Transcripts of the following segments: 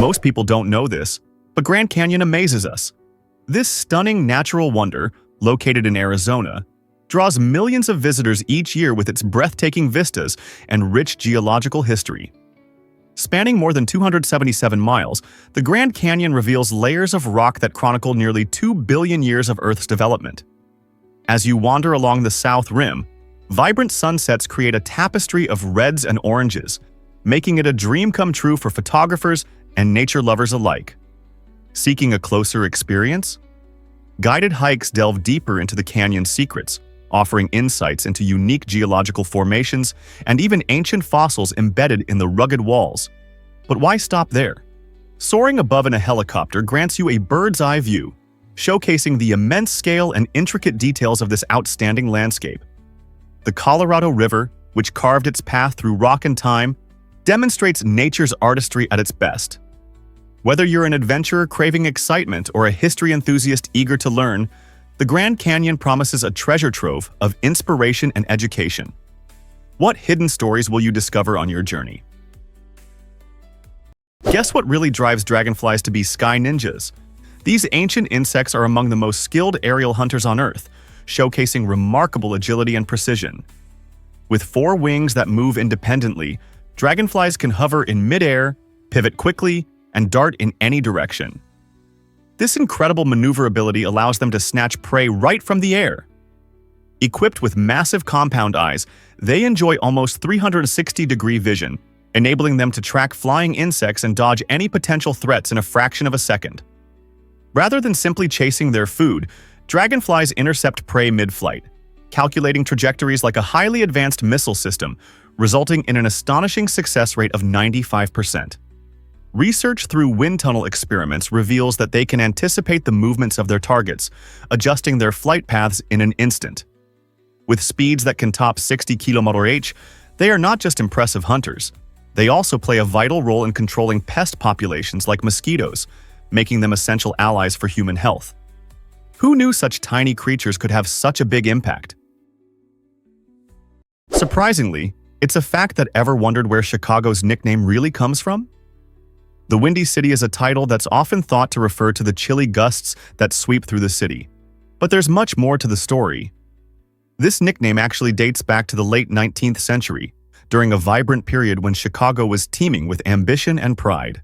Most people don't know this, but Grand Canyon amazes us. This stunning natural wonder, located in Arizona, draws millions of visitors each year with its breathtaking vistas and rich geological history. Spanning more than 277 miles, the Grand Canyon reveals layers of rock that chronicle nearly 2 billion years of Earth's development. As you wander along the south rim, vibrant sunsets create a tapestry of reds and oranges, making it a dream come true for photographers and nature lovers alike. Seeking a closer experience? Guided hikes delve deeper into the canyon's secrets, offering insights into unique geological formations and even ancient fossils embedded in the rugged walls. But why stop there? Soaring above in a helicopter grants you a bird's-eye view, showcasing the immense scale and intricate details of this outstanding landscape. The Colorado River, which carved its path through rock and time, demonstrates nature's artistry at its best. Whether you're an adventurer craving excitement or a history enthusiast eager to learn, the Grand Canyon promises a treasure trove of inspiration and education. What hidden stories will you discover on your journey? Guess what really drives dragonflies to be sky ninjas? These ancient insects are among the most skilled aerial hunters on Earth, showcasing remarkable agility and precision. With 4 wings that move independently, dragonflies can hover in midair, pivot quickly, and dart in any direction. This incredible maneuverability allows them to snatch prey right from the air. Equipped with massive compound eyes, they enjoy almost 360-degree vision, enabling them to track flying insects and dodge any potential threats in a fraction of a second. Rather than simply chasing their food, dragonflies intercept prey mid-flight, calculating trajectories like a highly advanced missile system, resulting in an astonishing success rate of 95%. Research through wind tunnel experiments reveals that they can anticipate the movements of their targets, adjusting their flight paths in an instant. With speeds that can top 60 km/h, they are not just impressive hunters. They also play a vital role in controlling pest populations like mosquitoes, making them essential allies for human health. Who knew such tiny creatures could have such a big impact? Surprisingly, it's a fact that ever wondered where Chicago's nickname really comes from? The Windy City is a title that's often thought to refer to the chilly gusts that sweep through the city. But there's much more to the story. This nickname actually dates back to the late 19th century, during a vibrant period when Chicago was teeming with ambition and pride.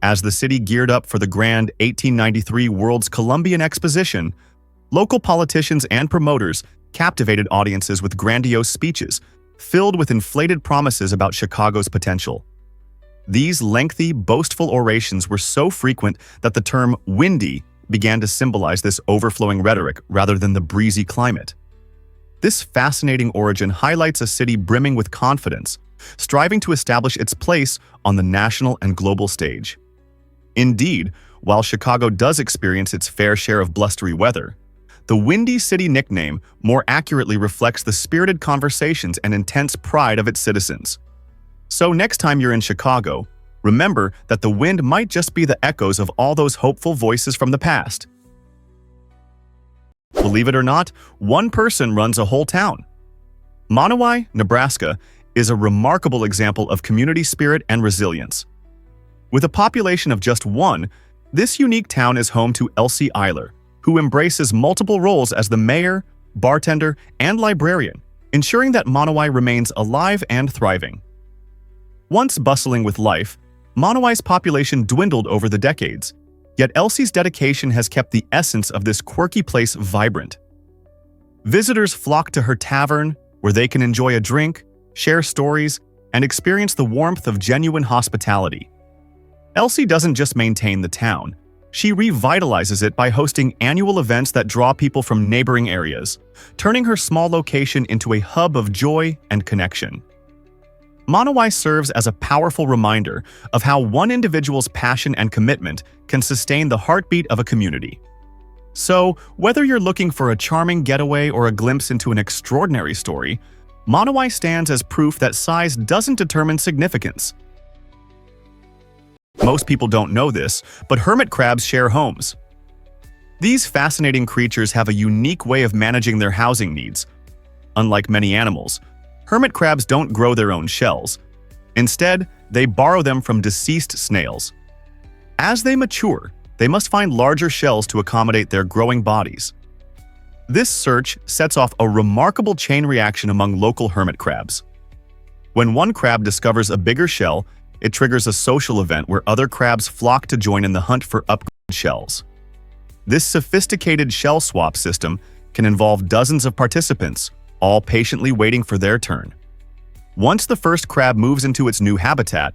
As the city geared up for the grand 1893 World's Columbian Exposition, local politicians and promoters captivated audiences with grandiose speeches, filled with inflated promises about Chicago's potential. These lengthy, boastful orations were so frequent that the term windy began to symbolize this overflowing rhetoric rather than the breezy climate. This fascinating origin highlights a city brimming with confidence, striving to establish its place on the national and global stage. Indeed, while Chicago does experience its fair share of blustery weather, the Windy City nickname more accurately reflects the spirited conversations and intense pride of its citizens. So next time you're in Chicago, remember that the wind might just be the echoes of all those hopeful voices from the past. Believe it or not, one person runs a whole town. Malawi, Nebraska, is a remarkable example of community spirit and resilience. With a population of just 1, this unique town is home to Elsie Eiler, who embraces multiple roles as the mayor, bartender, and librarian, ensuring that Malawi remains alive and thriving. Once bustling with life, Malawi's population dwindled over the decades, yet Elsie's dedication has kept the essence of this quirky place vibrant. Visitors flock to her tavern, where they can enjoy a drink, share stories, and experience the warmth of genuine hospitality. Elsie doesn't just maintain the town, she revitalizes it by hosting annual events that draw people from neighboring areas, turning her small location into a hub of joy and connection. Malawi serves as a powerful reminder of how one individual's passion and commitment can sustain the heartbeat of a community. So, whether you're looking for a charming getaway or a glimpse into an extraordinary story, Malawi stands as proof that size doesn't determine significance. Most people don't know this, but hermit crabs share homes. These fascinating creatures have a unique way of managing their housing needs. Unlike many animals, hermit crabs don't grow their own shells. Instead, they borrow them from deceased snails. As they mature, they must find larger shells to accommodate their growing bodies. This search sets off a remarkable chain reaction among local hermit crabs. When one crab discovers a bigger shell, it triggers a social event where other crabs flock to join in the hunt for upgraded shells. This sophisticated shell swap system can involve dozens of participants, all patiently waiting for their turn. Once the first crab moves into its new habitat,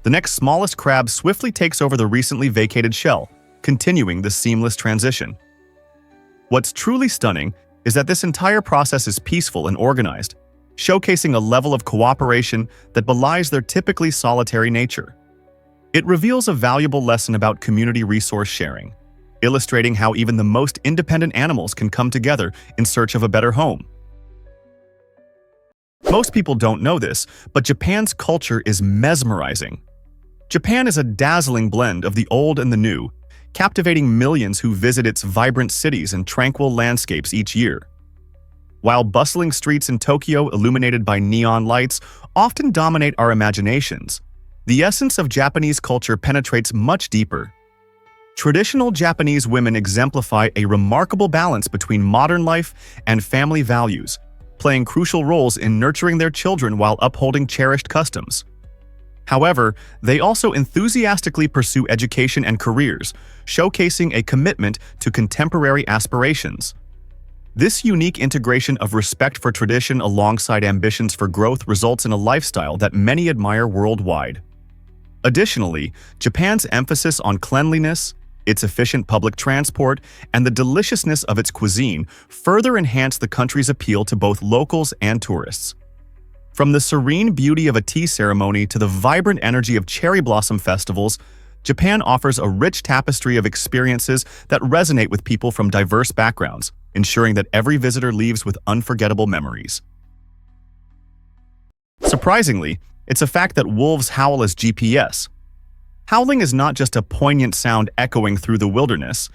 the next smallest crab swiftly takes over the recently vacated shell, continuing the seamless transition. What's truly stunning is that this entire process is peaceful and organized, showcasing a level of cooperation that belies their typically solitary nature. It reveals a valuable lesson about community resource sharing, illustrating how even the most independent animals can come together in search of a better home. Most people don't know this, but Japan's culture is mesmerizing. Japan is a dazzling blend of the old and the new, captivating millions who visit its vibrant cities and tranquil landscapes each year. While bustling streets in Tokyo illuminated by neon lights often dominate our imaginations, the essence of Japanese culture penetrates much deeper. Traditional Japanese women exemplify a remarkable balance between modern life and family values, playing crucial roles in nurturing their children while upholding cherished customs. However, they also enthusiastically pursue education and careers, showcasing a commitment to contemporary aspirations. This unique integration of respect for tradition alongside ambitions for growth results in a lifestyle that many admire worldwide. Additionally, Japan's emphasis on cleanliness, its efficient public transport, and the deliciousness of its cuisine further enhance the country's appeal to both locals and tourists. From the serene beauty of a tea ceremony to the vibrant energy of cherry blossom festivals, Japan offers a rich tapestry of experiences that resonate with people from diverse backgrounds, ensuring that every visitor leaves with unforgettable memories. Surprisingly, it's a fact that wolves howl as GPS. Howling is not just a poignant sound echoing through the wilderness,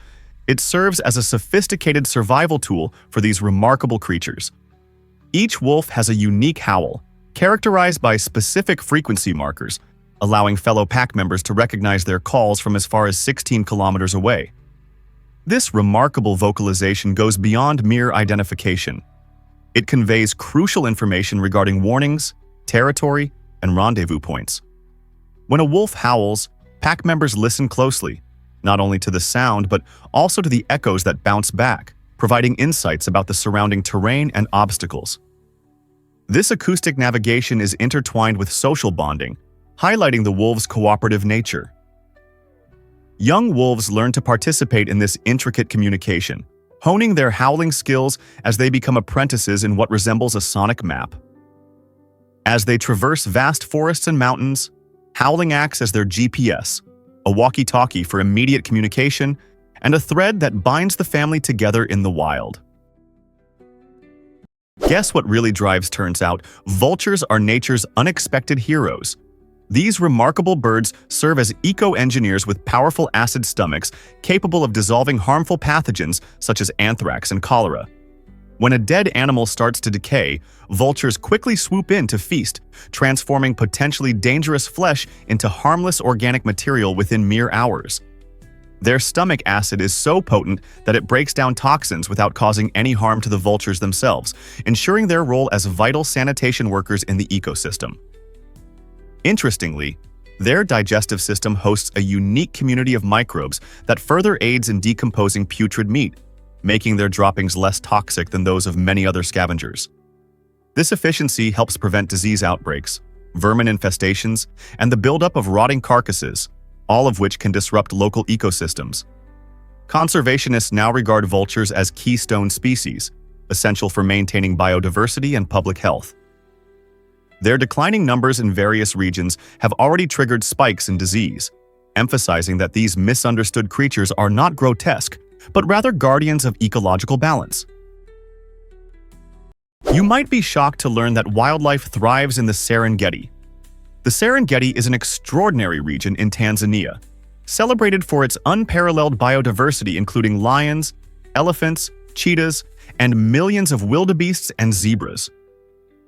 it serves as a sophisticated survival tool for these remarkable creatures. Each wolf has a unique howl, characterized by specific frequency markers, allowing fellow pack members to recognize their calls from as far as 16 kilometers away. This remarkable vocalization goes beyond mere identification. It conveys crucial information regarding warnings, territory, and rendezvous points. When a wolf howls, pack members listen closely, not only to the sound but also to the echoes that bounce back, providing insights about the surrounding terrain and obstacles. This acoustic navigation is intertwined with social bonding, highlighting the wolves' cooperative nature. Young wolves learn to participate in this intricate communication, honing their howling skills as they become apprentices in what resembles a sonic map. As they traverse vast forests and mountains, howling acts as their GPS, a walkie-talkie for immediate communication, and a thread that binds the family together in the wild. Guess what really drives turns out? Vultures are nature's unexpected heroes. These remarkable birds serve as eco-engineers with powerful acid stomachs capable of dissolving harmful pathogens such as anthrax and cholera. When a dead animal starts to decay, vultures quickly swoop in to feast, transforming potentially dangerous flesh into harmless organic material within mere hours. Their stomach acid is so potent that it breaks down toxins without causing any harm to the vultures themselves, ensuring their role as vital sanitation workers in the ecosystem. Interestingly, their digestive system hosts a unique community of microbes that further aids in decomposing putrid meat, making their droppings less toxic than those of many other scavengers. This efficiency helps prevent disease outbreaks, vermin infestations, and the buildup of rotting carcasses, all of which can disrupt local ecosystems. Conservationists now regard vultures as keystone species, essential for maintaining biodiversity and public health. Their declining numbers in various regions have already triggered spikes in disease, emphasizing that these misunderstood creatures are not grotesque, but rather guardians of ecological balance. You might be shocked to learn that wildlife thrives in the Serengeti. The Serengeti is an extraordinary region in Tanzania, celebrated for its unparalleled biodiversity including lions, elephants, cheetahs, and millions of wildebeests and zebras.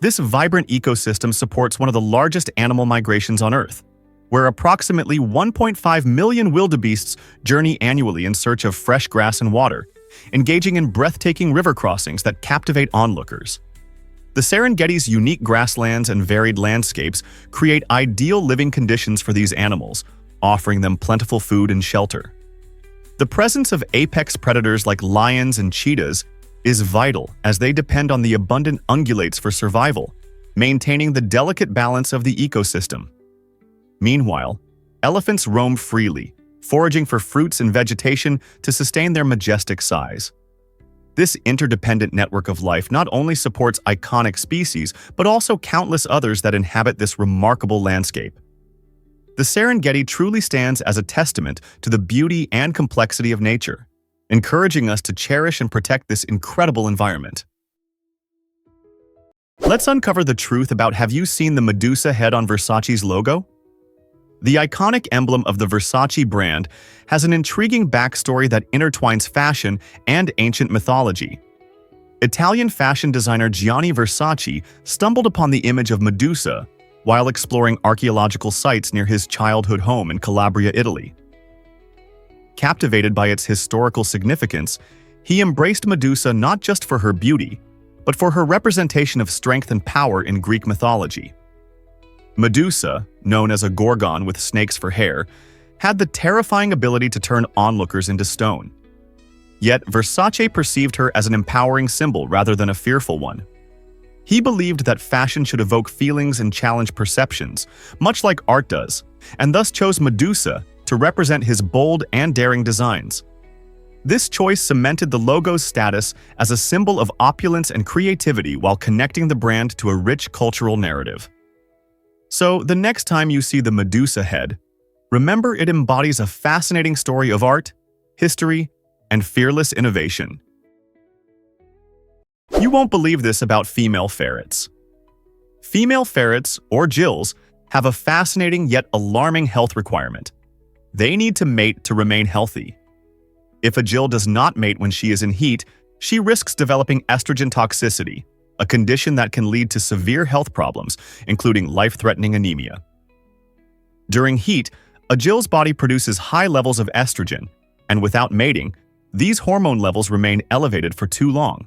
This vibrant ecosystem supports one of the largest animal migrations on Earth. where approximately 1.5 million wildebeests journey annually in search of fresh grass and water, engaging in breathtaking river crossings that captivate onlookers. The Serengeti's unique grasslands and varied landscapes create ideal living conditions for these animals, offering them plentiful food and shelter. The presence of apex predators like lions and cheetahs is vital as they depend on the abundant ungulates for survival, maintaining the delicate balance of the ecosystem. Meanwhile, elephants roam freely, foraging for fruits and vegetation to sustain their majestic size. This interdependent network of life not only supports iconic species, but also countless others that inhabit this remarkable landscape. The Serengeti truly stands as a testament to the beauty and complexity of nature, encouraging us to cherish and protect this incredible environment. Let's uncover the truth about have you seen the Medusa Head on Versace's logo? The iconic emblem of the Versace brand has an intriguing backstory that intertwines fashion and ancient mythology. Italian fashion designer Gianni Versace stumbled upon the image of Medusa while exploring archaeological sites near his childhood home in Calabria, Italy. Captivated by its historical significance, he embraced Medusa not just for her beauty, but for her representation of strength and power in Greek mythology. Medusa, known as a gorgon with snakes for hair, had the terrifying ability to turn onlookers into stone. Yet Versace perceived her as an empowering symbol rather than a fearful one. He believed that fashion should evoke feelings and challenge perceptions, much like art does, and thus chose Medusa to represent his bold and daring designs. This choice cemented the logo's status as a symbol of opulence and creativity while connecting the brand to a rich cultural narrative. So, the next time you see the Medusa Head, remember it embodies a fascinating story of art, history, and fearless innovation. You won't believe this about female ferrets. Female ferrets, or gills, have a fascinating yet alarming health requirement. They need to mate to remain healthy. If a gill does not mate when she is in heat, she risks developing estrogen toxicity, a condition that can lead to severe health problems, including life-threatening anemia. During heat, a gill's body produces high levels of estrogen, and without mating, these hormone levels remain elevated for too long.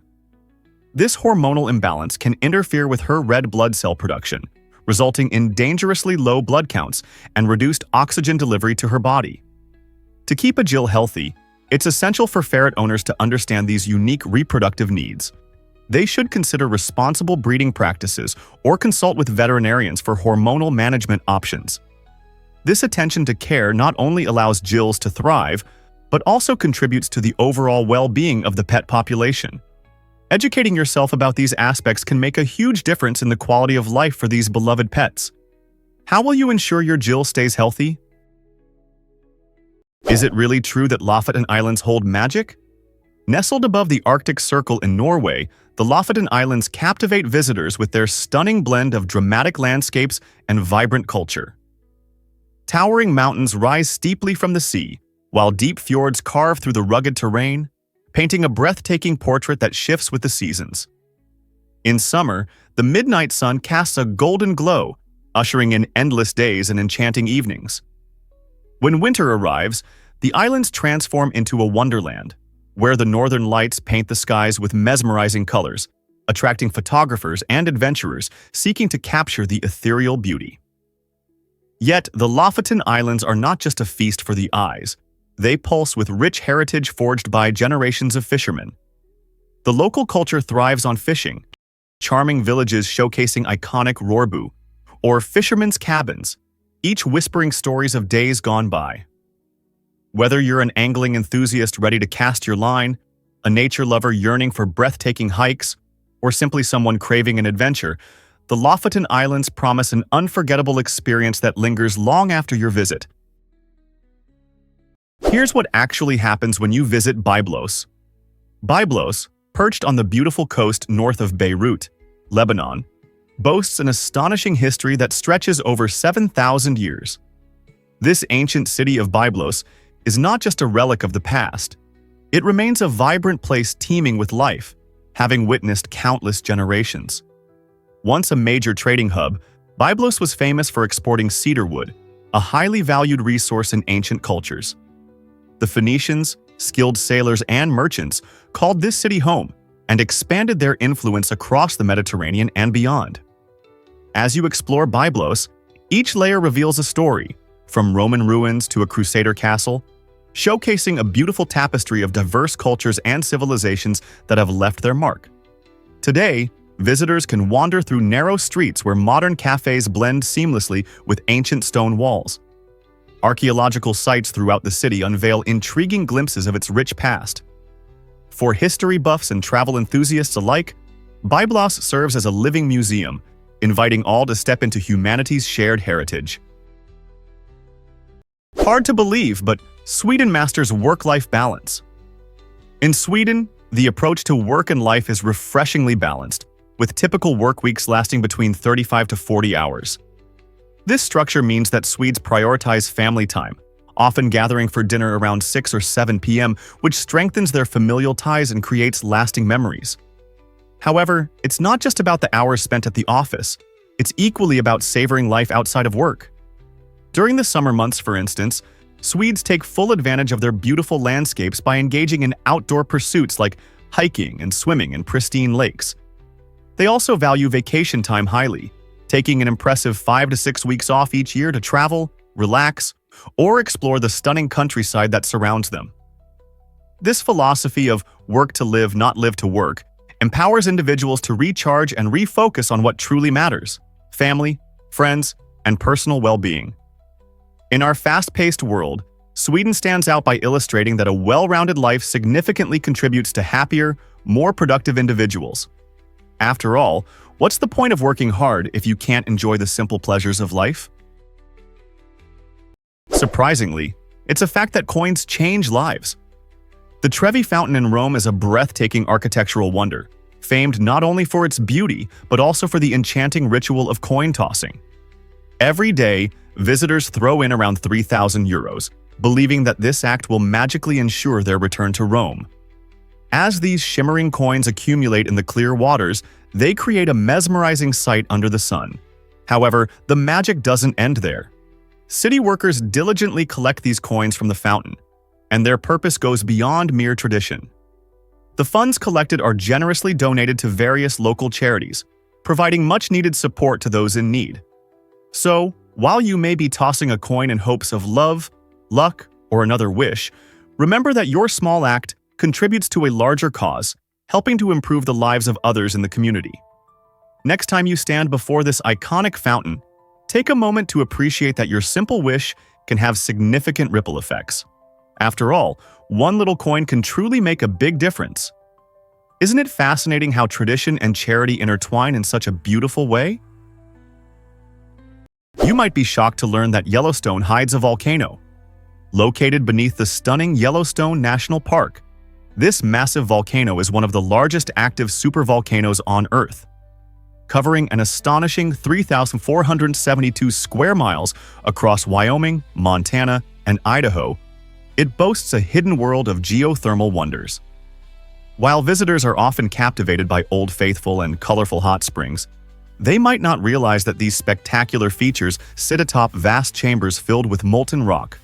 This hormonal imbalance can interfere with her red blood cell production, resulting in dangerously low blood counts and reduced oxygen delivery to her body. To keep a gill healthy, it's essential for ferret owners to understand these unique reproductive needs. They should consider responsible breeding practices or consult with veterinarians for hormonal management options. This attention to care not only allows gills to thrive, but also contributes to the overall well-being of the pet population. Educating yourself about these aspects can make a huge difference in the quality of life for these beloved pets. How will you ensure your gill stays healthy? Is it really true that Lafetan Islands hold magic? Nestled above the Arctic Circle in Norway, the Lafetan Islands captivate visitors with their stunning blend of dramatic landscapes and vibrant culture. Towering mountains rise steeply from the sea, while deep fjords carve through the rugged terrain, painting a breathtaking portrait that shifts with the seasons. In summer, the midnight sun casts a golden glow, ushering in endless days and enchanting evenings. When winter arrives, the islands transform into a wonderland, where the northern lights paint the skies with mesmerizing colors, attracting photographers and adventurers seeking to capture the ethereal beauty. Yet, the Lafetan Islands are not just a feast for the eyes. They pulse with rich heritage forged by generations of fishermen. The local culture thrives on fishing, charming villages showcasing iconic rorbu, or fishermen's cabins, each whispering stories of days gone by. Whether you're an angling enthusiast ready to cast your line, a nature lover yearning for breathtaking hikes, or simply someone craving an adventure, the Lafetan Islands promise an unforgettable experience that lingers long after your visit. Here's what actually happens when you visit Byblos. Byblos, perched on the beautiful coast north of Beirut, Lebanon, boasts an astonishing history that stretches over 7,000 years. This ancient city of Byblos is not just a relic of the past. It remains a vibrant place teeming with life, having witnessed countless generations. Once a major trading hub, Byblos was famous for exporting cedar wood, a highly valued resource in ancient cultures. The Phoenicians, skilled sailors, and merchants called this city home and expanded their influence across the Mediterranean and beyond. As you explore Byblos, each layer reveals a story, from Roman ruins to a Crusader castle, showcasing a beautiful tapestry of diverse cultures and civilizations that have left their mark. Today, visitors can wander through narrow streets where modern cafes blend seamlessly with ancient stone walls. Archaeological sites throughout the city unveil intriguing glimpses of its rich past. For history buffs and travel enthusiasts alike, Byblos serves as a living museum, inviting all to step into humanity's shared heritage. Hard to believe, but Sweden masters work-life balance. In Sweden, the approach to work and life is refreshingly balanced, with typical work weeks lasting between 35 to 40 hours. This structure means that Swedes prioritize family time, often gathering for dinner around 6 or 7 p.m., which strengthens their familial ties and creates lasting memories. However, it's not just about the hours spent at the office. It's equally about savoring life outside of work. During the summer months, for instance, Swedes take full advantage of their beautiful landscapes by engaging in outdoor pursuits like hiking and swimming in pristine lakes. They also value vacation time highly, taking an impressive 5 to 6 weeks off each year to travel, relax, or explore the stunning countryside that surrounds them. This philosophy of work to live, not live to work, empowers individuals to recharge and refocus on what truly matters: family, friends, and personal well-being. In our fast-paced world, Sweden stands out by illustrating that a well-rounded life significantly contributes to happier, more productive individuals. After all, what's the point of working hard if you can't enjoy the simple pleasures of life? Surprisingly, it's a fact that coins change lives. The Trevi Fountain in Rome is a breathtaking architectural wonder, famed not only for its beauty, but also for the enchanting ritual of coin tossing. Every day, visitors throw in around 3,000 euros, believing that this act will magically ensure their return to Rome. As these shimmering coins accumulate in the clear waters, they create a mesmerizing sight under the sun. However, the magic doesn't end there. City workers diligently collect these coins from the fountain, and their purpose goes beyond mere tradition. The funds collected are generously donated to various local charities, providing much-needed support to those in need. So, while you may be tossing a coin in hopes of love, luck, or another wish, remember that your small act contributes to a larger cause, helping to improve the lives of others in the community. Next time you stand before this iconic fountain, take a moment to appreciate that your simple wish can have significant ripple effects. After all, one little coin can truly make a big difference. Isn't it fascinating how tradition and charity intertwine in such a beautiful way? You might be shocked to learn that Yellowstone hides a volcano. Located beneath the stunning Yellowstone National Park, this massive volcano is one of the largest active supervolcanoes on Earth. Covering an astonishing 3,472 square miles across Wyoming, Montana, and Idaho, it boasts a hidden world of geothermal wonders. While visitors are often captivated by Old Faithful and colorful hot springs, they might not realize that these spectacular features sit atop vast chambers filled with molten rock.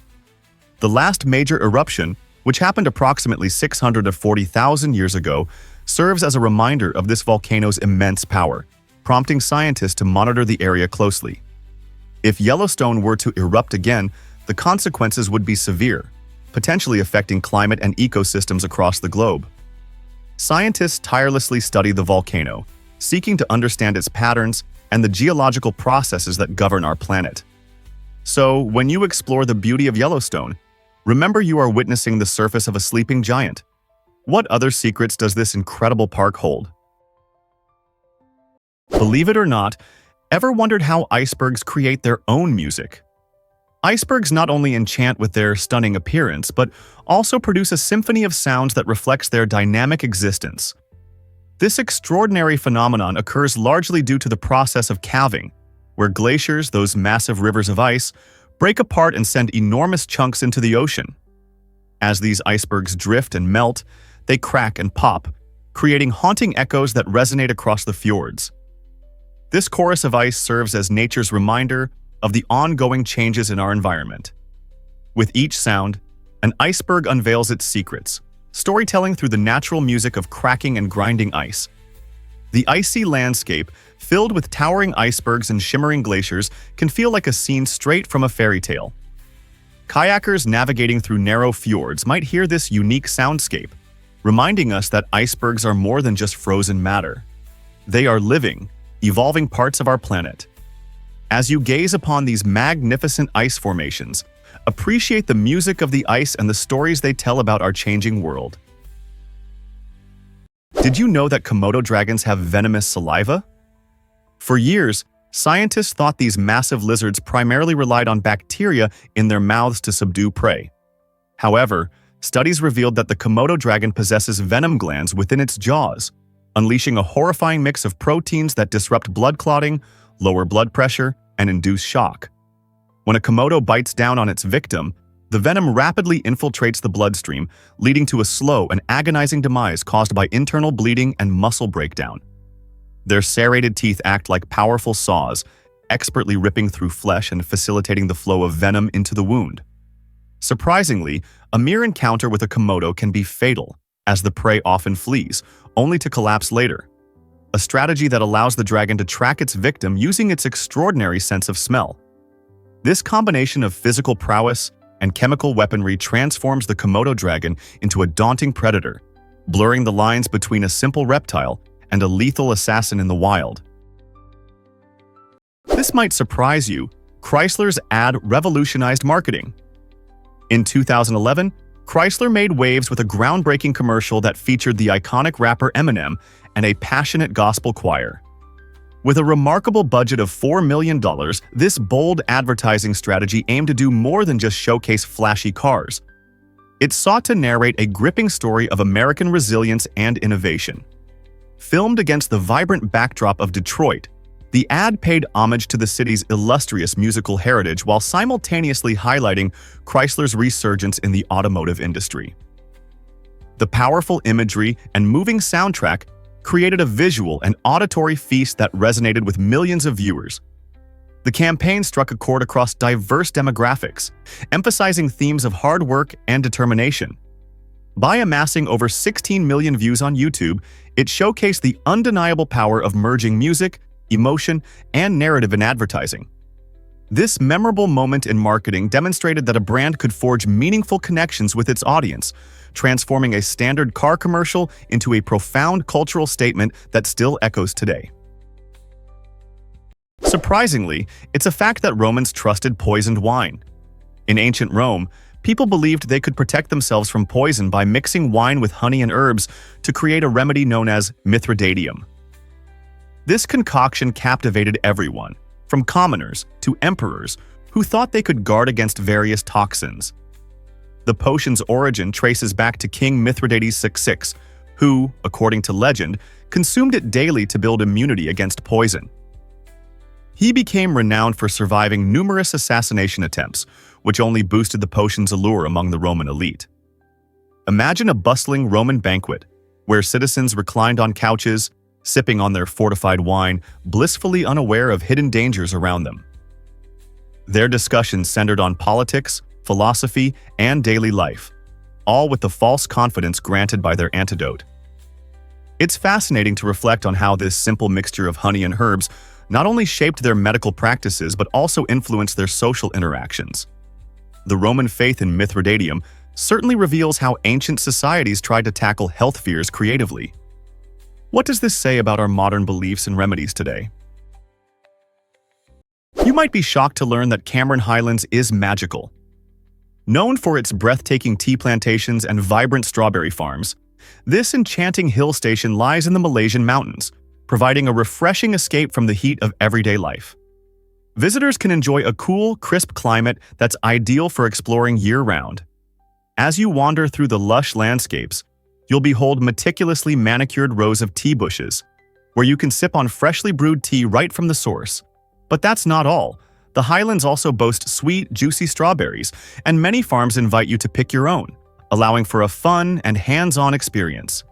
The last major eruption, which happened approximately 640,000 years ago, serves as a reminder of this volcano's immense power, prompting scientists to monitor the area closely. If Yellowstone were to erupt again, the consequences would be severe, potentially affecting climate and ecosystems across the globe. Scientists tirelessly study the volcano, seeking to understand its patterns and the geological processes that govern our planet. So, when you explore the beauty of Yellowstone, remember you are witnessing the surface of a sleeping giant. What other secrets does this incredible park hold? Believe it or not, ever wondered how icebergs create their own music? Icebergs not only enchant with their stunning appearance, but also produce a symphony of sounds that reflects their dynamic existence. This extraordinary phenomenon occurs largely due to the process of calving, where glaciers, those massive rivers of ice, break apart and send enormous chunks into the ocean. As these icebergs drift and melt, they crack and pop, creating haunting echoes that resonate across the fjords. This chorus of ice serves as nature's reminder of the ongoing changes in our environment. With each sound, an iceberg unveils its secrets, storytelling through the natural music of cracking and grinding ice. The icy landscape, filled with towering icebergs and shimmering glaciers, can feel like a scene straight from a fairy tale. Kayakers navigating through narrow fjords might hear this unique soundscape, reminding us that icebergs are more than just frozen matter. They are living, evolving parts of our planet. As you gaze upon these magnificent ice formations, appreciate the music of the ice and the stories they tell about our changing world. Did you know that Komodo dragons have venomous saliva? For years, scientists thought these massive lizards primarily relied on bacteria in their mouths to subdue prey. However, studies revealed that the Komodo dragon possesses venom glands within its jaws, unleashing a horrifying mix of proteins that disrupt blood clotting, lower blood pressure, and induce shock. When a Komodo bites down on its victim, the venom rapidly infiltrates the bloodstream, leading to a slow and agonizing demise caused by internal bleeding and muscle breakdown. Their serrated teeth act like powerful saws, expertly ripping through flesh and facilitating the flow of venom into the wound. Surprisingly, a mere encounter with a Komodo can be fatal, as the prey often flees, only to collapse later. A strategy that allows the dragon to track its victim using its extraordinary sense of smell. This combination of physical prowess and chemical weaponry transforms the Komodo dragon into a daunting predator, blurring the lines between a simple reptile and a lethal assassin in the wild. This might surprise you. Chryslers Ad revolutionized marketing. In 2011, Chrysler made waves with a groundbreaking commercial that featured the iconic rapper Eminem and a passionate gospel choir. With a remarkable budget of $4 million, this bold advertising strategy aimed to do more than just showcase flashy cars. It sought to narrate a gripping story of American resilience and innovation. Filmed against the vibrant backdrop of Detroit, the ad paid homage to the city's illustrious musical heritage while simultaneously highlighting Chrysler's resurgence in the automotive industry. The powerful imagery and moving soundtrack created a visual and auditory feast that resonated with millions of viewers. The campaign struck a chord across diverse demographics, emphasizing themes of hard work and determination. By amassing over 16 million views on YouTube, it showcased the undeniable power of merging music, emotion, and narrative in advertising. This memorable moment in marketing demonstrated that a brand could forge meaningful connections with its audience, transforming a standard car commercial into a profound cultural statement that still echoes today. Surprisingly, it's a fact that Romans trusted poisoned wine. In ancient Rome, people believed they could protect themselves from poison by mixing wine with honey and herbs to create a remedy known as mithridatium. This concoction captivated everyone, from commoners to emperors, who thought they could guard against various toxins. The potion's origin traces back to King Mithridates VI, who, according to legend, consumed it daily to build immunity against poison. He became renowned for surviving numerous assassination attempts, which only boosted the potion's allure among the Roman elite. Imagine a bustling Roman banquet, where citizens reclined on couches, sipping on their fortified wine, blissfully unaware of hidden dangers around them. Their discussions centered on politics, philosophy, and daily life, all with the false confidence granted by their antidote. It's fascinating to reflect on how this simple mixture of honey and herbs not only shaped their medical practices but also influenced their social interactions. The Roman faith in mithridatium certainly reveals how ancient societies tried to tackle health fears creatively. What does this say about our modern beliefs and remedies today? You might be shocked to learn that Cameron Highlands is magical. Known for its breathtaking tea plantations and vibrant strawberry farms, this enchanting hill station lies in the Malaysian mountains, providing a refreshing escape from the heat of everyday life. Visitors can enjoy a cool, crisp climate that's ideal for exploring year-round. As you wander through the lush landscapes, you'll behold meticulously manicured rows of tea bushes, where you can sip on freshly brewed tea right from the source. But that's not all. The Highlands also boast sweet, juicy strawberries, and many farms invite you to pick your own, allowing for a fun and hands-on experience.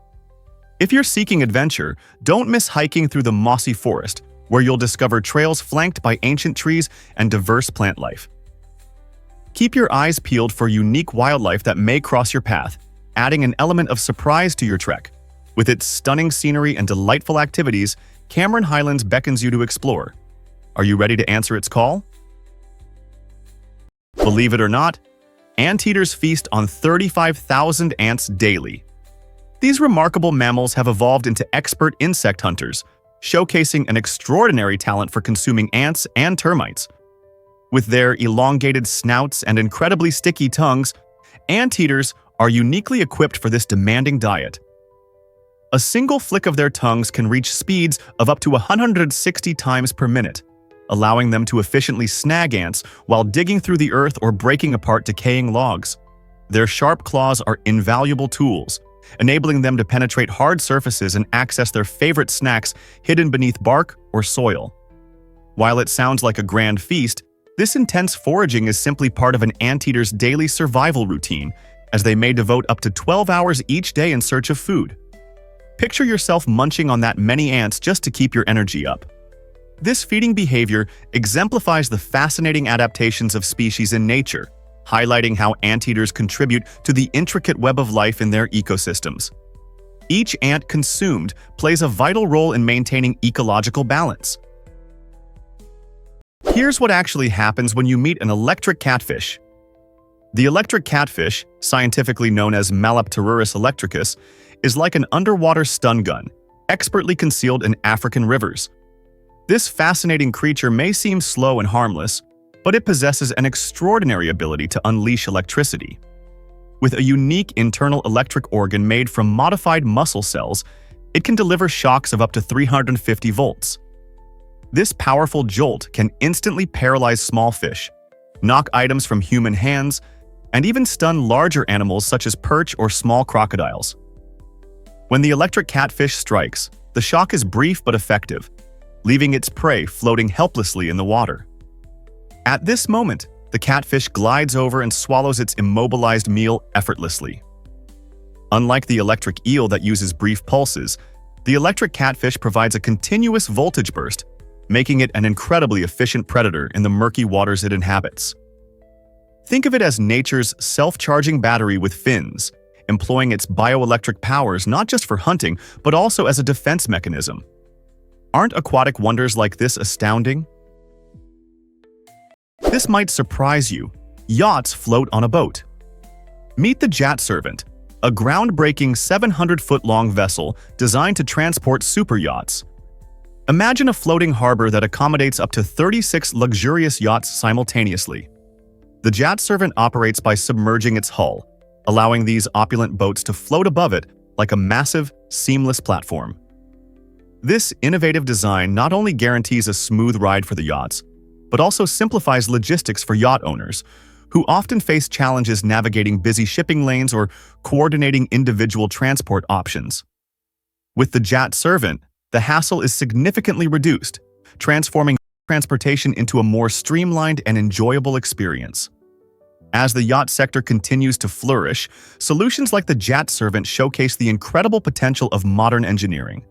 If you're seeking adventure, don't miss hiking through the mossy forest, where you'll discover trails flanked by ancient trees and diverse plant life. Keep your eyes peeled for unique wildlife that may cross your path, adding an element of surprise to your trek. With its stunning scenery and delightful activities, Cameron Highlands beckons you to explore. Are you ready to answer its call? Believe it or not, anteaters feast on 35,000 ants daily. These remarkable mammals have evolved into expert insect hunters, showcasing an extraordinary talent for consuming ants and termites. With their elongated snouts and incredibly sticky tongues, anteaters are uniquely equipped for this demanding diet. A single flick of their tongues can reach speeds of up to 160 times per minute, allowing them to efficiently snag ants while digging through the earth or breaking apart decaying logs. Their sharp claws are invaluable tools, enabling them to penetrate hard surfaces and access their favorite snacks hidden beneath bark or soil. While it sounds like a grand feast, this intense foraging is simply part of an anteater's daily survival routine, as they may devote up to 12 hours each day in search of food. Picture yourself munching on that many ants just to keep your energy up. This feeding behavior exemplifies the fascinating adaptations of species in nature, highlighting how anteaters contribute to the intricate web of life in their ecosystems. Each ant consumed plays a vital role in maintaining ecological balance. Here's what actually happens when you meet an electric catfish. The electric catfish, scientifically known as Malapterurus electricus, is like an underwater stun gun, expertly concealed in African rivers. This fascinating creature may seem slow and harmless, but it possesses an extraordinary ability to unleash electricity. With a unique internal electric organ made from modified muscle cells, it can deliver shocks of up to 350 volts. This powerful jolt can instantly paralyze small fish, knock items from human hands, and even stun larger animals such as perch or small crocodiles. When the electric catfish strikes, the shock is brief but effective, leaving its prey floating helplessly in the water. At this moment, the catfish glides over and swallows its immobilized meal effortlessly. Unlike the electric eel that uses brief pulses, the electric catfish provides a continuous voltage burst, making it an incredibly efficient predator in the murky waters it inhabits. Think of it as nature's self-charging battery with fins, employing its bioelectric powers not just for hunting, but also as a defense mechanism. Aren't aquatic wonders like this astounding? This might surprise you. Yachts float on a boat. Meet the Yacht Servant, a groundbreaking 700-foot-long vessel designed to transport super yachts. Imagine a floating harbor that accommodates up to 36 luxurious yachts simultaneously. The Yacht Servant operates by submerging its hull, allowing these opulent boats to float above it like a massive, seamless platform. This innovative design not only guarantees a smooth ride for the yachts, but also simplifies logistics for yacht owners, who often face challenges navigating busy shipping lanes or coordinating individual transport options. With the Yacht Servant, the hassle is significantly reduced, transforming transportation into a more streamlined and enjoyable experience. As the yacht sector continues to flourish, solutions like the Yacht Servant showcase the incredible potential of modern engineering.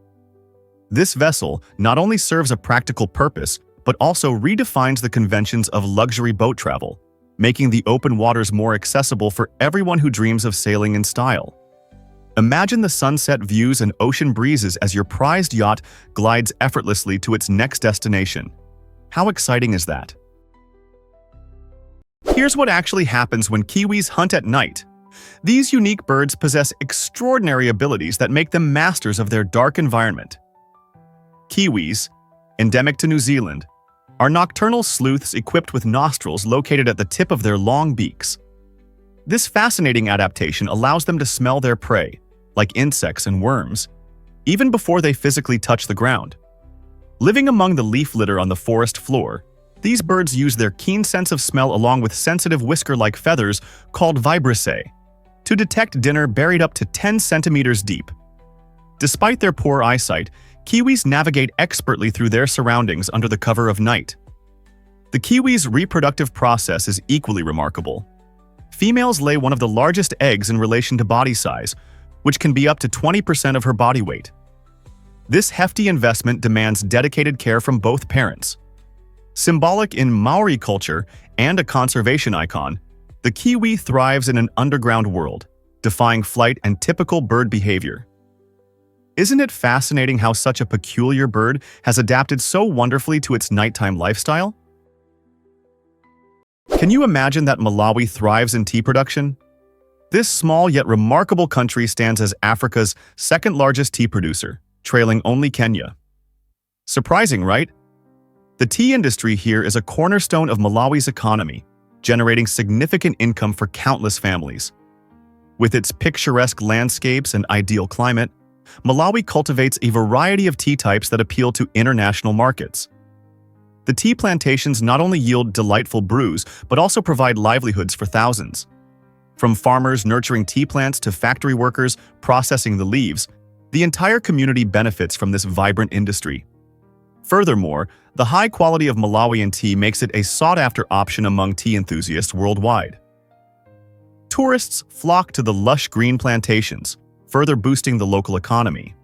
This vessel not only serves a practical purpose, but also redefines the conventions of luxury boat travel, making the open waters more accessible for everyone who dreams of sailing in style. Imagine the sunset views and ocean breezes as your prized yacht glides effortlessly to its next destination. How exciting is that? Here's what actually happens when Kiwis hunt at night. These unique birds possess extraordinary abilities that make them masters of their dark environment. Kiwis, endemic to New Zealand, are nocturnal sleuths equipped with nostrils located at the tip of their long beaks. This fascinating adaptation allows them to smell their prey, like insects and worms, even before they physically touch the ground. Living among the leaf litter on the forest floor, these birds use their keen sense of smell along with sensitive whisker-like feathers called vibrissae to detect dinner buried up to 10 centimeters deep. Despite their poor eyesight, Kiwis navigate expertly through their surroundings under the cover of night. The kiwi's reproductive process is equally remarkable. Females lay one of the largest eggs in relation to body size, which can be up to 20% of her body weight. This hefty investment demands dedicated care from both parents. Symbolic in Maori culture and a conservation icon, the kiwi thrives in an underground world, defying flight and typical bird behavior. Isn't it fascinating how such a peculiar bird has adapted so wonderfully to its nighttime lifestyle? Can you imagine that Malawi thrives in tea production? This small yet remarkable country stands as Africa's second-largest tea producer, trailing only Kenya. Surprising, right? The tea industry here is a cornerstone of Malawi's economy, generating significant income for countless families. With its picturesque landscapes and ideal climate, Malawi cultivates a variety of tea types that appeal to international markets. The tea plantations not only yield delightful brews, but also provide livelihoods for thousands. From farmers nurturing tea plants to factory workers processing the leaves, the entire community benefits from this vibrant industry. Furthermore, the high quality of Malawian tea makes it a sought-after option among tea enthusiasts worldwide. Tourists flock to the lush green plantations, further boosting the local economy.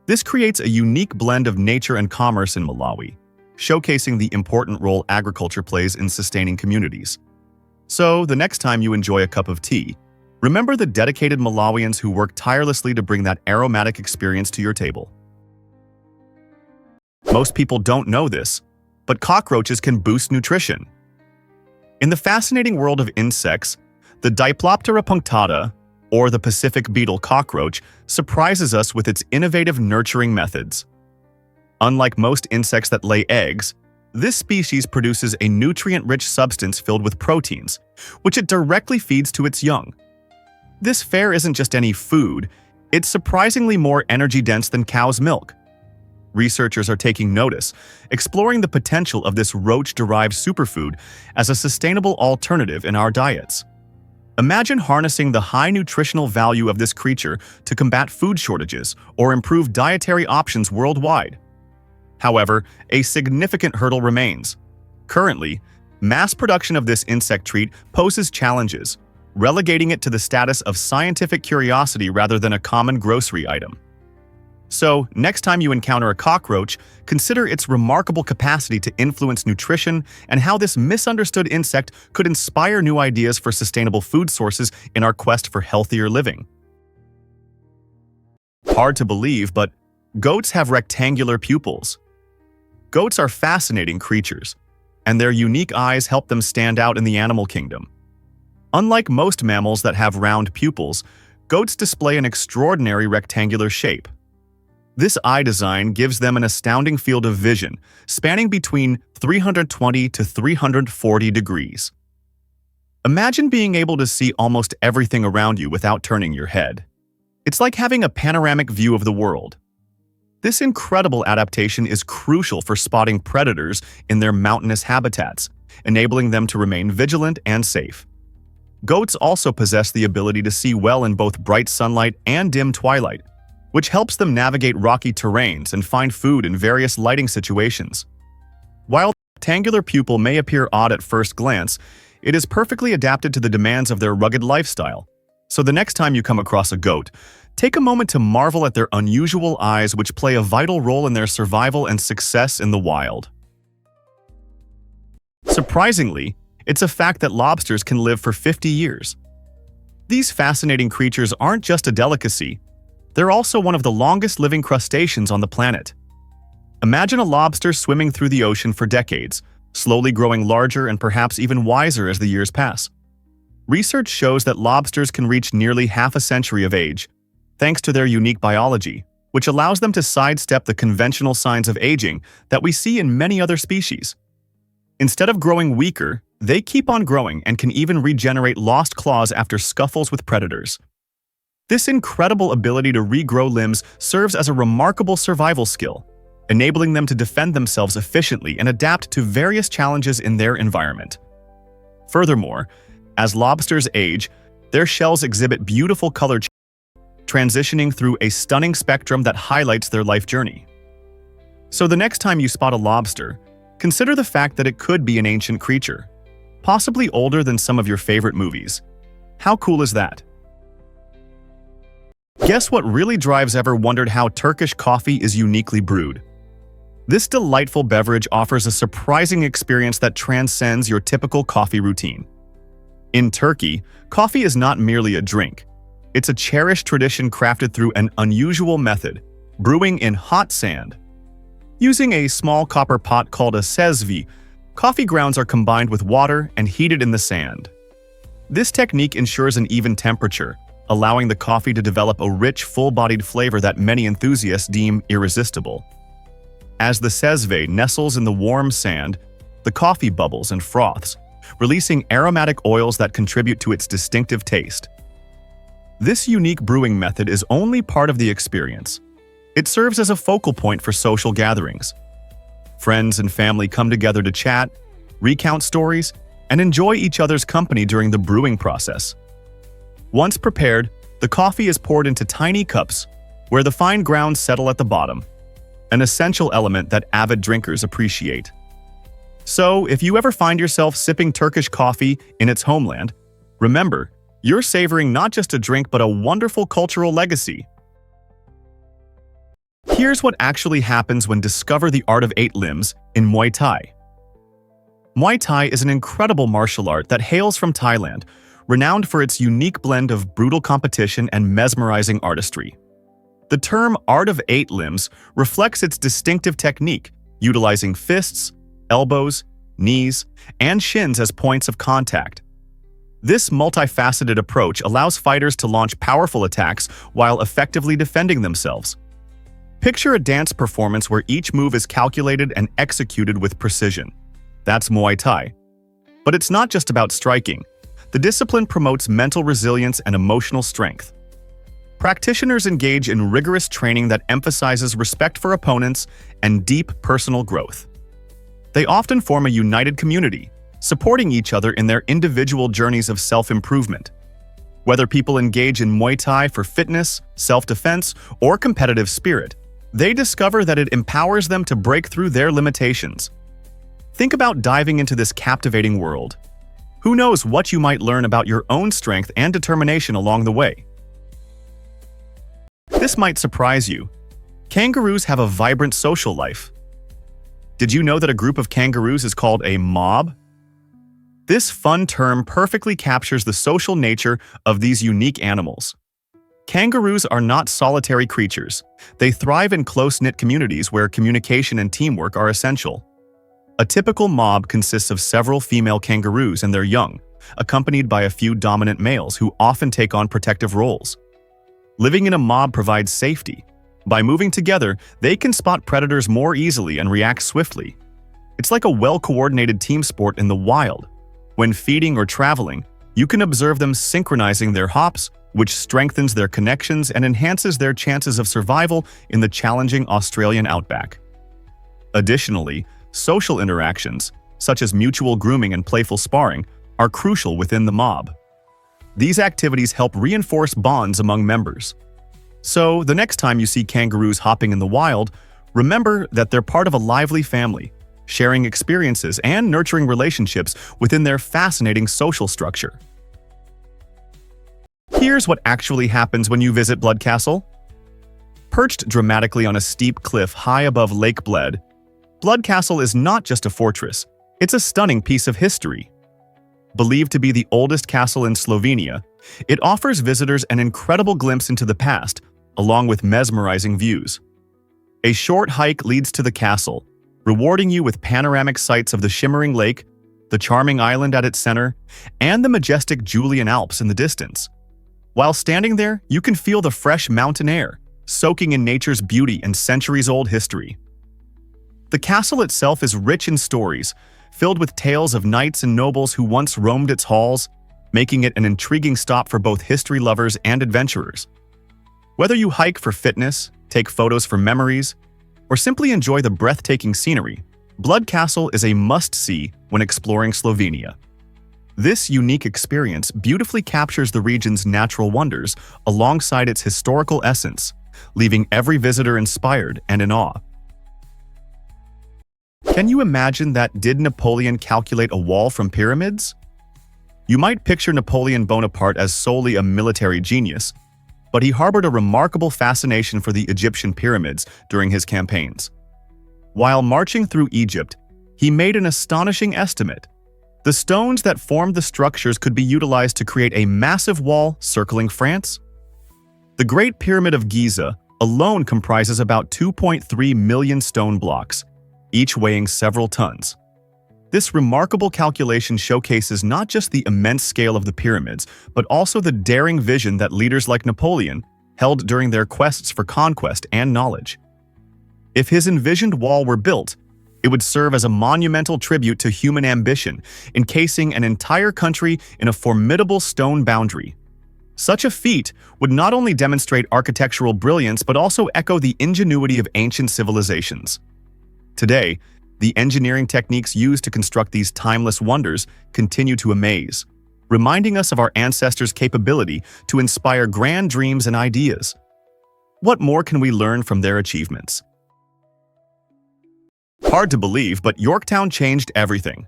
This creates a unique blend of nature and commerce in Malawi, showcasing the important role agriculture plays in sustaining communities. So, the next time you enjoy a cup of tea, remember the dedicated Malawians who work tirelessly to bring that aromatic experience to your table. Most people don't know this, but cockroaches can boost nutrition. In the fascinating world of insects, the Diploptera punctata, or the Pacific beetle cockroach, surprises us with its innovative nurturing methods. Unlike most insects that lay eggs, this species produces a nutrient-rich substance filled with proteins, which it directly feeds to its young. This fare isn't just any food, it's surprisingly more energy-dense than cow's milk. Researchers are taking notice, exploring the potential of this roach-derived superfood as a sustainable alternative in our diets. Imagine harnessing the high nutritional value of this creature to combat food shortages or improve dietary options worldwide. However, a significant hurdle remains. Currently, mass production of this insect treat poses challenges, relegating it to the status of scientific curiosity rather than a common grocery item. So, next time you encounter a cockroach, consider its remarkable capacity to influence nutrition and how this misunderstood insect could inspire new ideas for sustainable food sources in our quest for healthier living. Hard to believe, but goats have rectangular pupils. Goats are fascinating creatures, and their unique eyes help them stand out in the animal kingdom. Unlike most mammals that have round pupils, goats display an extraordinary rectangular shape. This eye design gives them an astounding field of vision, spanning between 320 to 340 degrees. Imagine being able to see almost everything around you without turning your head. It's like having a panoramic view of the world. This incredible adaptation is crucial for spotting predators in their mountainous habitats, enabling them to remain vigilant and safe. Goats also possess the ability to see well in both bright sunlight and dim twilight, which helps them navigate rocky terrains and find food in various lighting situations. While the rectangular pupil may appear odd at first glance, it is perfectly adapted to the demands of their rugged lifestyle. So the next time you come across a goat, take a moment to marvel at their unusual eyes, which play a vital role in their survival and success in the wild. Surprisingly, it's a fact that lobsters can live for 50 years. These fascinating creatures aren't just a delicacy, they're also one of the longest-living crustaceans on the planet. Imagine a lobster swimming through the ocean for decades, slowly growing larger and perhaps even wiser as the years pass. Research shows that lobsters can reach nearly half a century of age, thanks to their unique biology, which allows them to sidestep the conventional signs of aging that we see in many other species. Instead of growing weaker, they keep on growing and can even regenerate lost claws after scuffles with predators. This incredible ability to regrow limbs serves as a remarkable survival skill, enabling them to defend themselves efficiently and adapt to various challenges in their environment. Furthermore, as lobsters age, their shells exhibit beautiful color changes, transitioning through a stunning spectrum that highlights their life journey. So the next time you spot a lobster, consider the fact that it could be an ancient creature, possibly older than some of your favorite movies. How cool is that? Guess what really drives ever wondered how Turkish coffee is uniquely brewed? This delightful beverage offers a surprising experience that transcends your typical coffee routine. In Turkey, coffee is not merely a drink. It's a cherished tradition crafted through an unusual method, brewing in hot sand. Using a small copper pot called a sezvi, coffee grounds are combined with water and heated in the sand. This technique ensures an even temperature, allowing the coffee to develop a rich, full-bodied flavor that many enthusiasts deem irresistible. As the sezve nestles in the warm sand, the coffee bubbles and froths, releasing aromatic oils that contribute to its distinctive taste. This unique brewing method is only part of the experience. It serves as a focal point for social gatherings. Friends and family come together to chat, recount stories, and enjoy each other's company during the brewing process. Once prepared, the coffee is poured into tiny cups, where the fine grounds settle at the bottom, an essential element that avid drinkers appreciate. So, if you ever find yourself sipping Turkish coffee in its homeland, remember, you're savoring not just a drink but a wonderful cultural legacy. Here's what actually happens when discover the art of 8 limbs in Muay Thai. Muay Thai is an incredible martial art that hails from Thailand, renowned for its unique blend of brutal competition and mesmerizing artistry. The term art of 8 limbs reflects its distinctive technique, utilizing fists, elbows, knees, and shins as points of contact. This multifaceted approach allows fighters to launch powerful attacks while effectively defending themselves. Picture a dance performance where each move is calculated and executed with precision. That's Muay Thai. But it's not just about striking. The discipline promotes mental resilience and emotional strength. Practitioners engage in rigorous training that emphasizes respect for opponents and deep personal growth. They often form a united community, supporting each other in their individual journeys of self-improvement. Whether people engage in Muay Thai for fitness, self-defense, or competitive spirit, they discover that it empowers them to break through their limitations. Think about diving into this captivating world. Who knows what you might learn about your own strength and determination along the way? This might surprise you. Kangaroos have a vibrant social life. Did you know that a group of kangaroos is called a mob? This fun term perfectly captures the social nature of these unique animals. Kangaroos are not solitary creatures. They thrive in close-knit communities where communication and teamwork are essential. A typical mob consists of several female kangaroos and their young, accompanied by a few dominant males who often take on protective roles. Living in a mob provides safety. By moving together, they can spot predators more easily and react swiftly. It's like a well-coordinated team sport in the wild. When feeding or traveling, you can observe them synchronizing their hops, which strengthens their connections and enhances their chances of survival in the challenging Australian outback. Additionally, social interactions, such as mutual grooming and playful sparring, are crucial within the mob. These activities help reinforce bonds among members. So, the next time you see kangaroos hopping in the wild, remember that they're part of a lively family, sharing experiences and nurturing relationships within their fascinating social structure. Here's what actually happens when you visit Blood Castle. Perched dramatically on a steep cliff high above Lake Bled, Blood Castle is not just a fortress, it's a stunning piece of history. Believed to be the oldest castle in Slovenia, it offers visitors an incredible glimpse into the past, along with mesmerizing views. A short hike leads to the castle, rewarding you with panoramic sights of the shimmering lake, the charming island at its center, and the majestic Julian Alps in the distance. While standing there, you can feel the fresh mountain air, soaking in nature's beauty and centuries-old history. The castle itself is rich in stories, filled with tales of knights and nobles who once roamed its halls, making it an intriguing stop for both history lovers and adventurers. Whether you hike for fitness, take photos for memories, or simply enjoy the breathtaking scenery, Blood Castle is a must-see when exploring Slovenia. This unique experience beautifully captures the region's natural wonders alongside its historical essence, leaving every visitor inspired and in awe. Can you imagine that? Did Napoleon calculate a wall from pyramids? You might picture Napoleon Bonaparte as solely a military genius, but he harbored a remarkable fascination for the Egyptian pyramids during his campaigns. While marching through Egypt, he made an astonishing estimate. The stones that formed the structures could be utilized to create a massive wall circling France. The Great Pyramid of Giza alone comprises about 2.3 million stone blocks, each weighing several tons. This remarkable calculation showcases not just the immense scale of the pyramids, but also the daring vision that leaders like Napoleon held during their quests for conquest and knowledge. If his envisioned wall were built, it would serve as a monumental tribute to human ambition, encasing an entire country in a formidable stone boundary. Such a feat would not only demonstrate architectural brilliance but also echo the ingenuity of ancient civilizations. Today, the engineering techniques used to construct these timeless wonders continue to amaze, reminding us of our ancestors' capability to inspire grand dreams and ideas. What more can we learn from their achievements? Hard to believe, but Yorktown changed everything.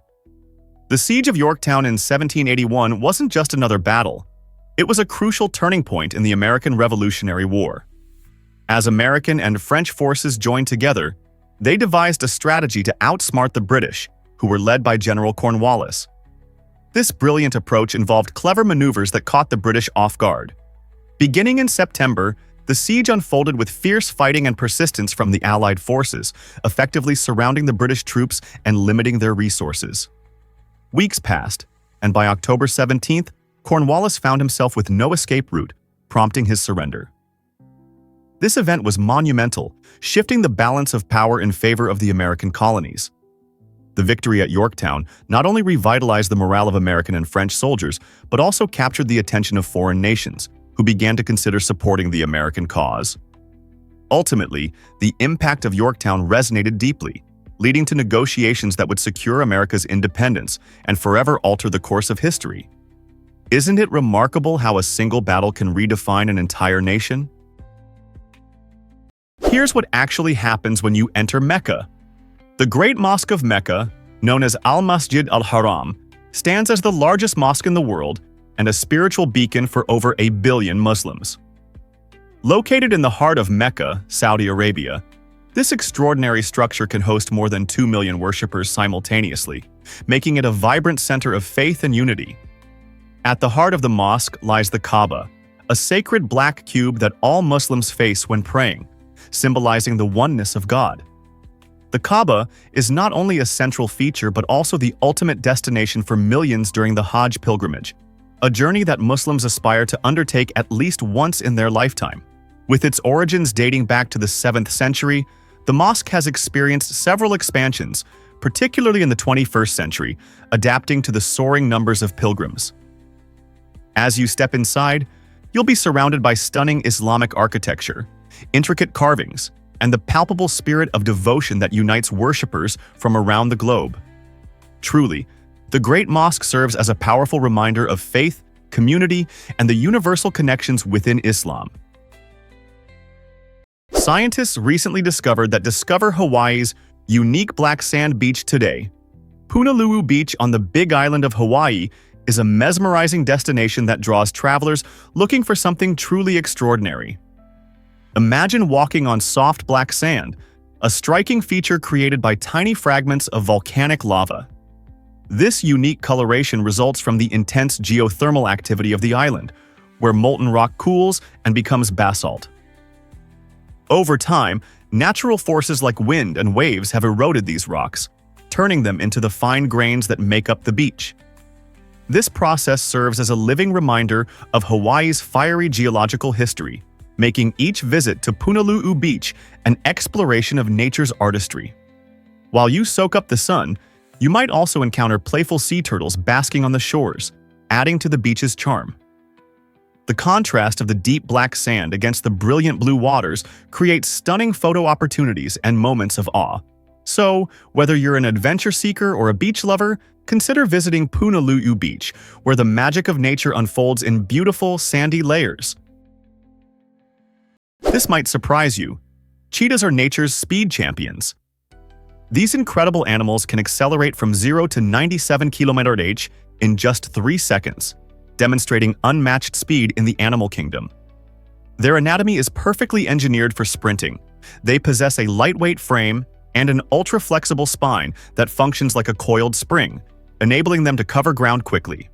The Siege of Yorktown in 1781 wasn't just another battle. It was a crucial turning point in the American Revolutionary War. As American and French forces joined together, they devised a strategy to outsmart the British, who were led by General Cornwallis. This brilliant approach involved clever maneuvers that caught the British off guard. Beginning in September, the siege unfolded with fierce fighting and persistence from the Allied forces, effectively surrounding the British troops and limiting their resources. Weeks passed, and by October 17th, Cornwallis found himself with no escape route, prompting his surrender. This event was monumental, shifting the balance of power in favor of the American colonies. The victory at Yorktown not only revitalized the morale of American and French soldiers, but also captured the attention of foreign nations, who began to consider supporting the American cause. Ultimately, the impact of Yorktown resonated deeply, leading to negotiations that would secure America's independence and forever alter the course of history. Isn't it remarkable how a single battle can redefine an entire nation? Here's what actually happens when you enter Mecca. The Great Mosque of Mecca, known as Al-Masjid al-Haram, stands as the largest mosque in the world and a spiritual beacon for over 1 billion Muslims. Located in the heart of Mecca, Saudi Arabia, this extraordinary structure can host more than 2 million worshippers simultaneously, making it a vibrant center of faith and unity. At the heart of the mosque lies the Kaaba, a sacred black cube that all Muslims face when praying, symbolizing the oneness of God. The Kaaba is not only a central feature but also the ultimate destination for millions during the Hajj pilgrimage, a journey that Muslims aspire to undertake at least once in their lifetime. With its origins dating back to the 7th century, the mosque has experienced several expansions, particularly in the 21st century, adapting to the soaring numbers of pilgrims. As you step inside, you'll be surrounded by stunning Islamic architecture, intricate carvings, and the palpable spirit of devotion that unites worshippers from around the globe. Truly, the Great Mosque serves as a powerful reminder of faith, community, and the universal connections within Islam. Scientists recently discovered that Discover Hawaii's unique black sand beach today. Punalu Beach on the Big Island of Hawaii is a mesmerizing destination that draws travelers looking for something truly extraordinary. Imagine walking on soft black sand, a striking feature created by tiny fragments of volcanic lava. This unique coloration results from the intense geothermal activity of the island, where molten rock cools and becomes basalt. Over time, natural forces like wind and waves have eroded these rocks, turning them into the fine grains that make up the beach. This process serves as a living reminder of Hawaii's fiery geological history, making each visit to Punalu Beach an exploration of nature's artistry. While you soak up the sun, you might also encounter playful sea turtles basking on the shores, adding to the beach's charm. The contrast of the deep black sand against the brilliant blue waters creates stunning photo opportunities and moments of awe. So, whether you're an adventure seeker or a beach lover, consider visiting Punalu Beach, where the magic of nature unfolds in beautiful, sandy layers. This might surprise you. Cheetahs are nature's speed champions. These incredible animals can accelerate from 0 to 97 km/h in just 3 seconds, demonstrating unmatched speed in the animal kingdom. Their anatomy is perfectly engineered for sprinting. They possess a lightweight frame and an ultra-flexible spine that functions like a coiled spring, enabling them to cover ground quickly.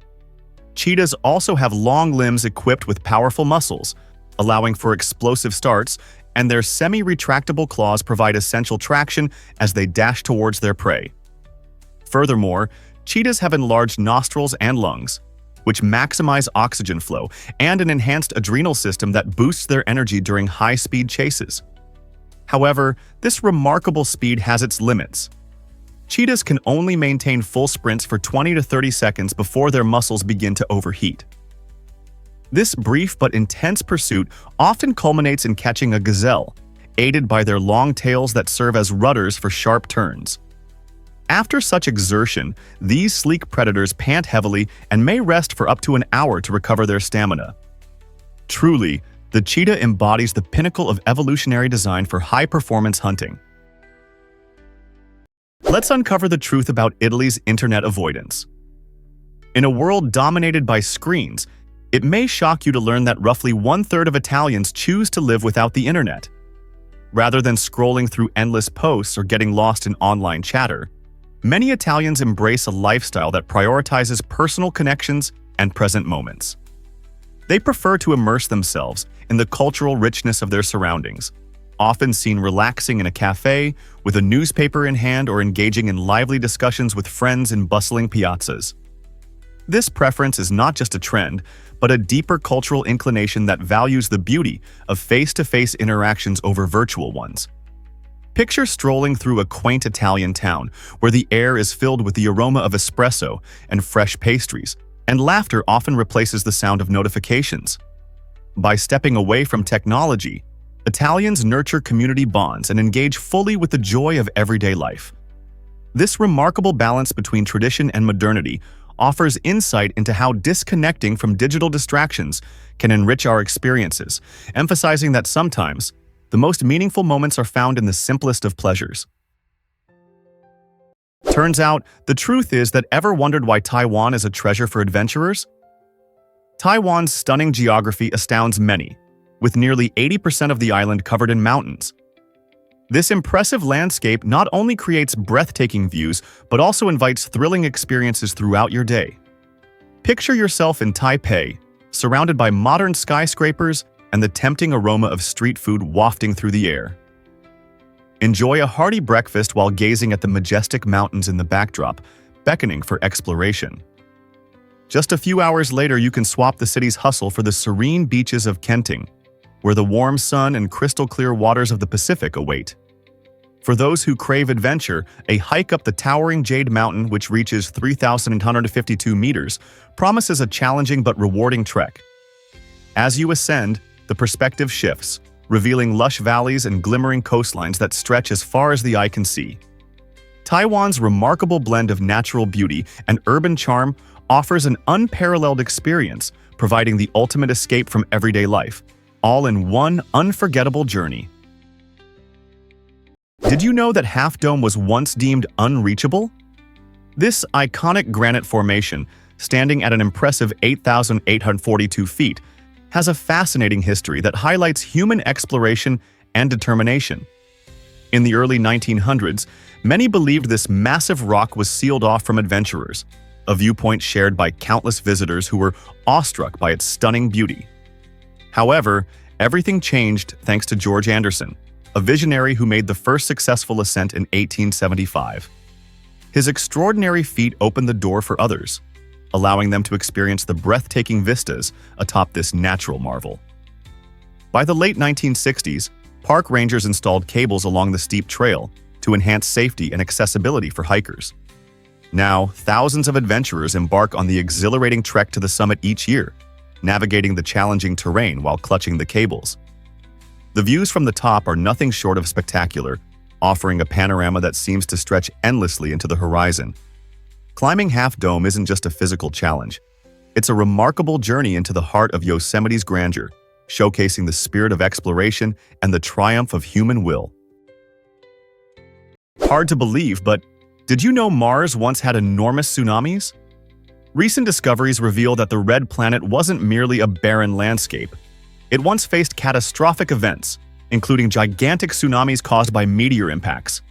Cheetahs also have long limbs equipped with powerful muscles, allowing for explosive starts, and their semi-retractable claws provide essential traction as they dash towards their prey. Furthermore, cheetahs have enlarged nostrils and lungs, which maximize oxygen flow, and an enhanced adrenal system that boosts their energy during high-speed chases. However, this remarkable speed has its limits. Cheetahs can only maintain full sprints for 20 to 30 seconds before their muscles begin to overheat. This brief but intense pursuit often culminates in catching a gazelle, aided by their long tails that serve as rudders for sharp turns. After such exertion, these sleek predators pant heavily and may rest for up to an hour to recover their stamina. Truly, the cheetah embodies the pinnacle of evolutionary design for high-performance hunting. Let's uncover the truth about Italy's internet avoidance. In a world dominated by screens, it may shock you to learn that roughly one-third of Italians choose to live without the internet. Rather than scrolling through endless posts or getting lost in online chatter, many Italians embrace a lifestyle that prioritizes personal connections and present moments. They prefer to immerse themselves in the cultural richness of their surroundings, often seen relaxing in a cafe, with a newspaper in hand, or engaging in lively discussions with friends in bustling piazzas. This preference is not just a trend, but a deeper cultural inclination that values the beauty of face-to-face interactions over virtual ones. Picture strolling through a quaint Italian town where the air is filled with the aroma of espresso and fresh pastries, and laughter often replaces the sound of notifications. By stepping away from technology, Italians nurture community bonds and engage fully with the joy of everyday life. This remarkable balance between tradition and modernity offers insight into how disconnecting from digital distractions can enrich our experiences, emphasizing that sometimes the most meaningful moments are found in the simplest of pleasures. Turns out, the truth is that ever wondered why Taiwan is a treasure for adventurers? Taiwan's stunning geography astounds many, with nearly 80% of the island covered in mountains. This impressive landscape not only creates breathtaking views, but also invites thrilling experiences throughout your day. Picture yourself in Taipei, surrounded by modern skyscrapers and the tempting aroma of street food wafting through the air. Enjoy a hearty breakfast while gazing at the majestic mountains in the backdrop, beckoning for exploration. Just a few hours later, you can swap the city's hustle for the serene beaches of Kenting, where the warm sun and crystal-clear waters of the Pacific await. For those who crave adventure, a hike up the towering Jade Mountain, which reaches 3,852 meters, promises a challenging but rewarding trek. As you ascend, the perspective shifts, revealing lush valleys and glimmering coastlines that stretch as far as the eye can see. Taiwan's remarkable blend of natural beauty and urban charm offers an unparalleled experience, providing the ultimate escape from everyday life, all in one unforgettable journey. Did you know that Half Dome was once deemed unreachable? This iconic granite formation, standing at an impressive 8,842 feet, has a fascinating history that highlights human exploration and determination. In the early 1900s, many believed this massive rock was sealed off from adventurers, a viewpoint shared by countless visitors who were awestruck by its stunning beauty. However, everything changed thanks to George Anderson, a visionary who made the first successful ascent in 1875. His extraordinary feat opened the door for others, allowing them to experience the breathtaking vistas atop this natural marvel. By the late 1960s, park rangers installed cables along the steep trail to enhance safety and accessibility for hikers. Now, thousands of adventurers embark on the exhilarating trek to the summit each year, navigating the challenging terrain while clutching the cables. The views from the top are nothing short of spectacular, offering a panorama that seems to stretch endlessly into the horizon. Climbing Half Dome isn't just a physical challenge. It's a remarkable journey into the heart of Yosemite's grandeur, showcasing the spirit of exploration and the triumph of human will. Hard to believe, but did you know Mars once had enormous tsunamis? Recent discoveries reveal that the red planet wasn't merely a barren landscape. It once faced catastrophic events, including gigantic tsunamis caused by meteor impacts.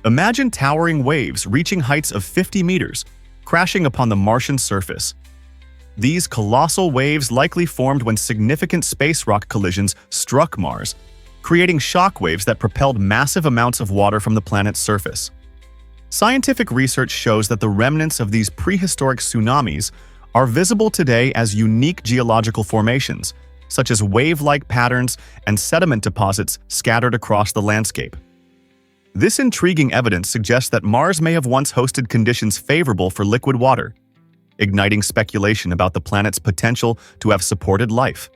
Imagine towering waves reaching heights of 50 meters, crashing upon the Martian surface. These colossal waves likely formed when significant space rock collisions struck Mars, creating shockwaves that propelled massive amounts of water from the planet's surface. Scientific research shows that the remnants of these prehistoric tsunamis are visible today as unique geological formations, such as wave-like patterns and sediment deposits scattered across the landscape. This intriguing evidence suggests that Mars may have once hosted conditions favorable for liquid water, igniting speculation about the planet's potential to have supported life.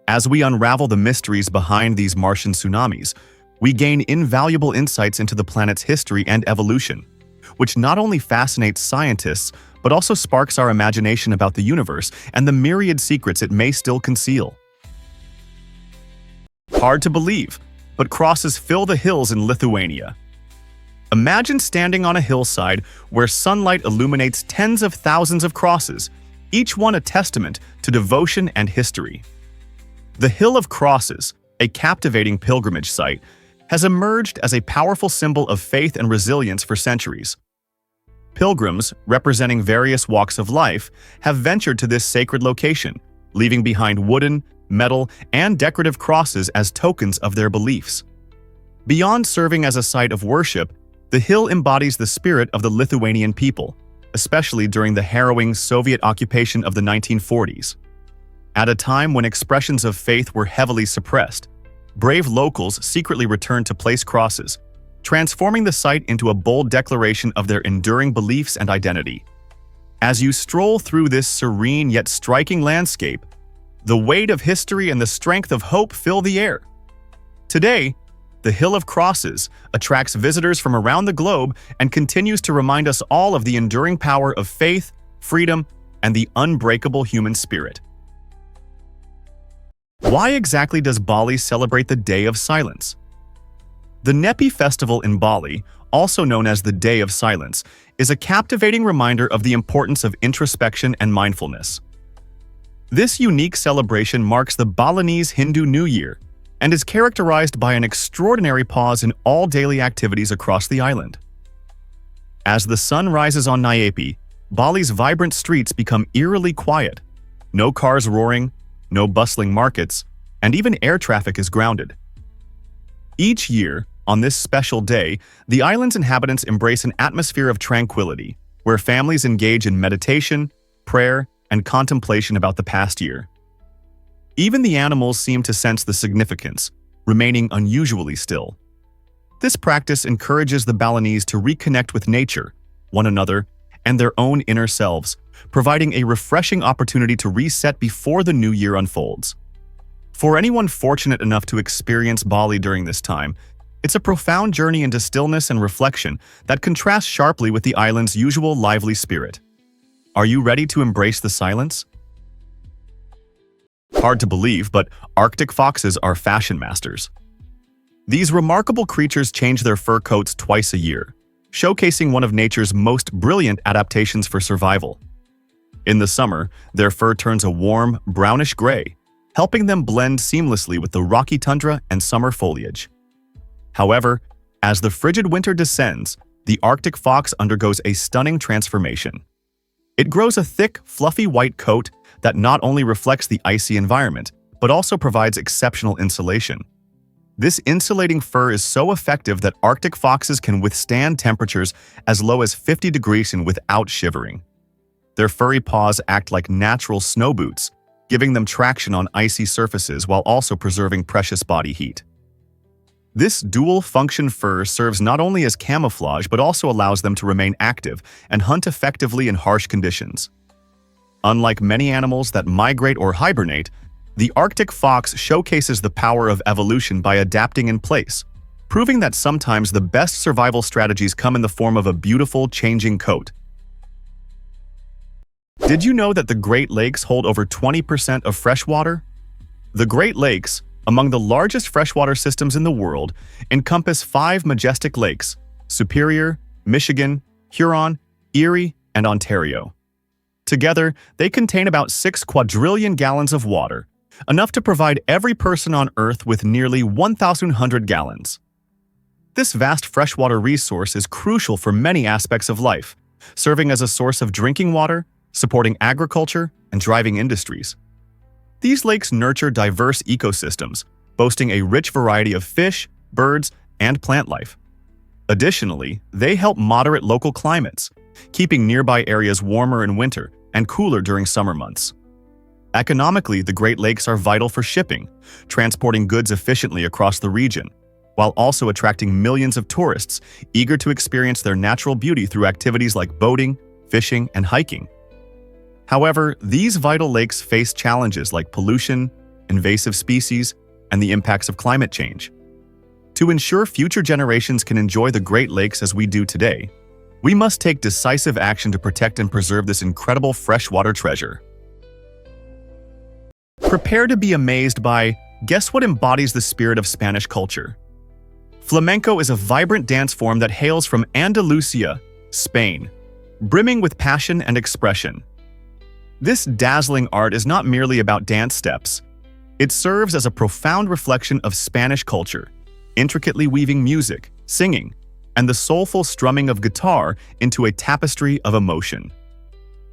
As we unravel the mysteries behind these Martian tsunamis, we gain invaluable insights into the planet's history and evolution, which not only fascinates scientists, but also sparks our imagination about the universe and the myriad secrets it may still conceal. Hard to believe, but crosses fill the hills in Lithuania. Imagine standing on a hillside where sunlight illuminates tens of thousands of crosses, each one a testament to devotion and history. The Hill of Crosses, a captivating pilgrimage site, has emerged as a powerful symbol of faith and resilience for centuries. Pilgrims, representing various walks of life, have ventured to this sacred location, leaving behind wooden, metal, and decorative crosses as tokens of their beliefs. Beyond serving as a site of worship, the hill embodies the spirit of the Lithuanian people, especially during the harrowing Soviet occupation of the 1940s. At a time when expressions of faith were heavily suppressed, brave locals secretly returned to place crosses, transforming the site into a bold declaration of their enduring beliefs and identity. As you stroll through this serene yet striking landscape, the weight of history and the strength of hope fill the air. Today, the Hill of Crosses attracts visitors from around the globe and continues to remind us all of the enduring power of faith, freedom, and the unbreakable human spirit. Why exactly does Bali celebrate the Day of Silence? The Nyepi festival in Bali, also known as the Day of Silence, is a captivating reminder of the importance of introspection and mindfulness. This unique celebration marks the Balinese Hindu New Year and is characterized by an extraordinary pause in all daily activities across the island. As the sun rises on Nyepi, Bali's vibrant streets become eerily quiet. No cars roaring, no bustling markets, and even air traffic is grounded. Each year, on this special day, the island's inhabitants embrace an atmosphere of tranquility, where families engage in meditation, prayer, and contemplation about the past year. Even the animals seem to sense the significance, remaining unusually still. This practice encourages the Balinese to reconnect with nature, one another, and their own inner selves, providing a refreshing opportunity to reset before the new year unfolds. For anyone fortunate enough to experience Bali during this time, it's a profound journey into stillness and reflection that contrasts sharply with the island's usual lively spirit. Are you ready to embrace the silence? Hard to believe, but Arctic foxes are fashion masters. These remarkable creatures change their fur coats twice a year, showcasing one of nature's most brilliant adaptations for survival. In the summer, their fur turns a warm, brownish gray, helping them blend seamlessly with the rocky tundra and summer foliage. However, as the frigid winter descends, the Arctic fox undergoes a stunning transformation. It grows a thick, fluffy white coat that not only reflects the icy environment, but also provides exceptional insulation. This insulating fur is so effective that Arctic foxes can withstand temperatures as low as 50 degrees without shivering. Their furry paws act like natural snow boots, giving them traction on icy surfaces while also preserving precious body heat. This dual-function fur serves not only as camouflage but also allows them to remain active and hunt effectively in harsh conditions. Unlike many animals that migrate or hibernate, the Arctic fox showcases the power of evolution by adapting in place, proving that sometimes the best survival strategies come in the form of a beautiful, changing coat. Did you know that the Great Lakes hold over 20% of fresh water? The Great Lakes, among the largest freshwater systems in the world, encompass 5 majestic lakes: Superior, Michigan, Huron, Erie, and Ontario. Together, they contain about 6 quadrillion gallons of water, enough to provide every person on Earth with nearly 1,100 gallons. This vast freshwater resource is crucial for many aspects of life, serving as a source of drinking water, supporting agriculture, and driving industries. These lakes nurture diverse ecosystems, boasting a rich variety of fish, birds, and plant life. Additionally, they help moderate local climates, keeping nearby areas warmer in winter and cooler during summer months. Economically, the Great Lakes are vital for shipping, transporting goods efficiently across the region, while also attracting millions of tourists eager to experience their natural beauty through activities like boating, fishing, and hiking. However, these vital lakes face challenges like pollution, invasive species, and the impacts of climate change. To ensure future generations can enjoy the Great Lakes as we do today, we must take decisive action to protect and preserve this incredible freshwater treasure. Prepare to be amazed by, guess what embodies the spirit of Spanish culture? Flamenco is a vibrant dance form that hails from Andalusia, Spain, brimming with passion and expression. This dazzling art is not merely about dance steps. It serves as a profound reflection of Spanish culture, intricately weaving music, singing, and the soulful strumming of guitar into a tapestry of emotion.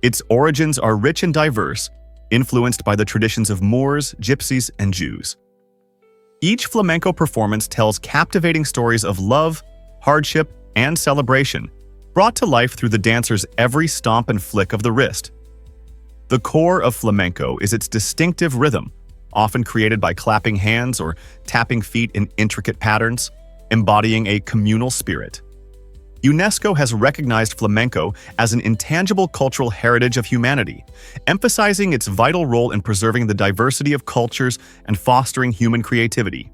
Its origins are rich and diverse, influenced by the traditions of Moors, Gypsies, and Jews. Each flamenco performance tells captivating stories of love, hardship, and celebration, brought to life through the dancer's every stomp and flick of the wrist. The core of flamenco is its distinctive rhythm, often created by clapping hands or tapping feet in intricate patterns, embodying a communal spirit. UNESCO has recognized flamenco as an intangible cultural heritage of humanity, emphasizing its vital role in preserving the diversity of cultures and fostering human creativity.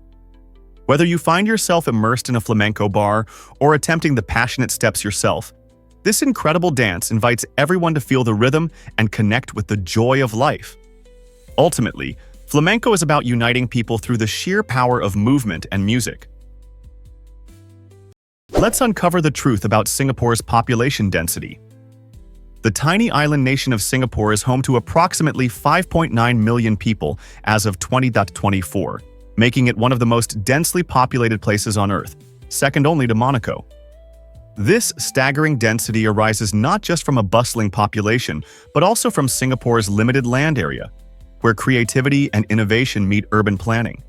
Whether you find yourself immersed in a flamenco bar or attempting the passionate steps yourself, this incredible dance invites everyone to feel the rhythm and connect with the joy of life. Ultimately, flamenco is about uniting people through the sheer power of movement and music. Let's uncover the truth about Singapore's population density. The tiny island nation of Singapore is home to approximately 5.9 million people as of 2024, making it one of the most densely populated places on Earth, second only to Monaco. This staggering density arises not just from a bustling population, but also from Singapore's limited land area, where creativity and innovation meet urban planning.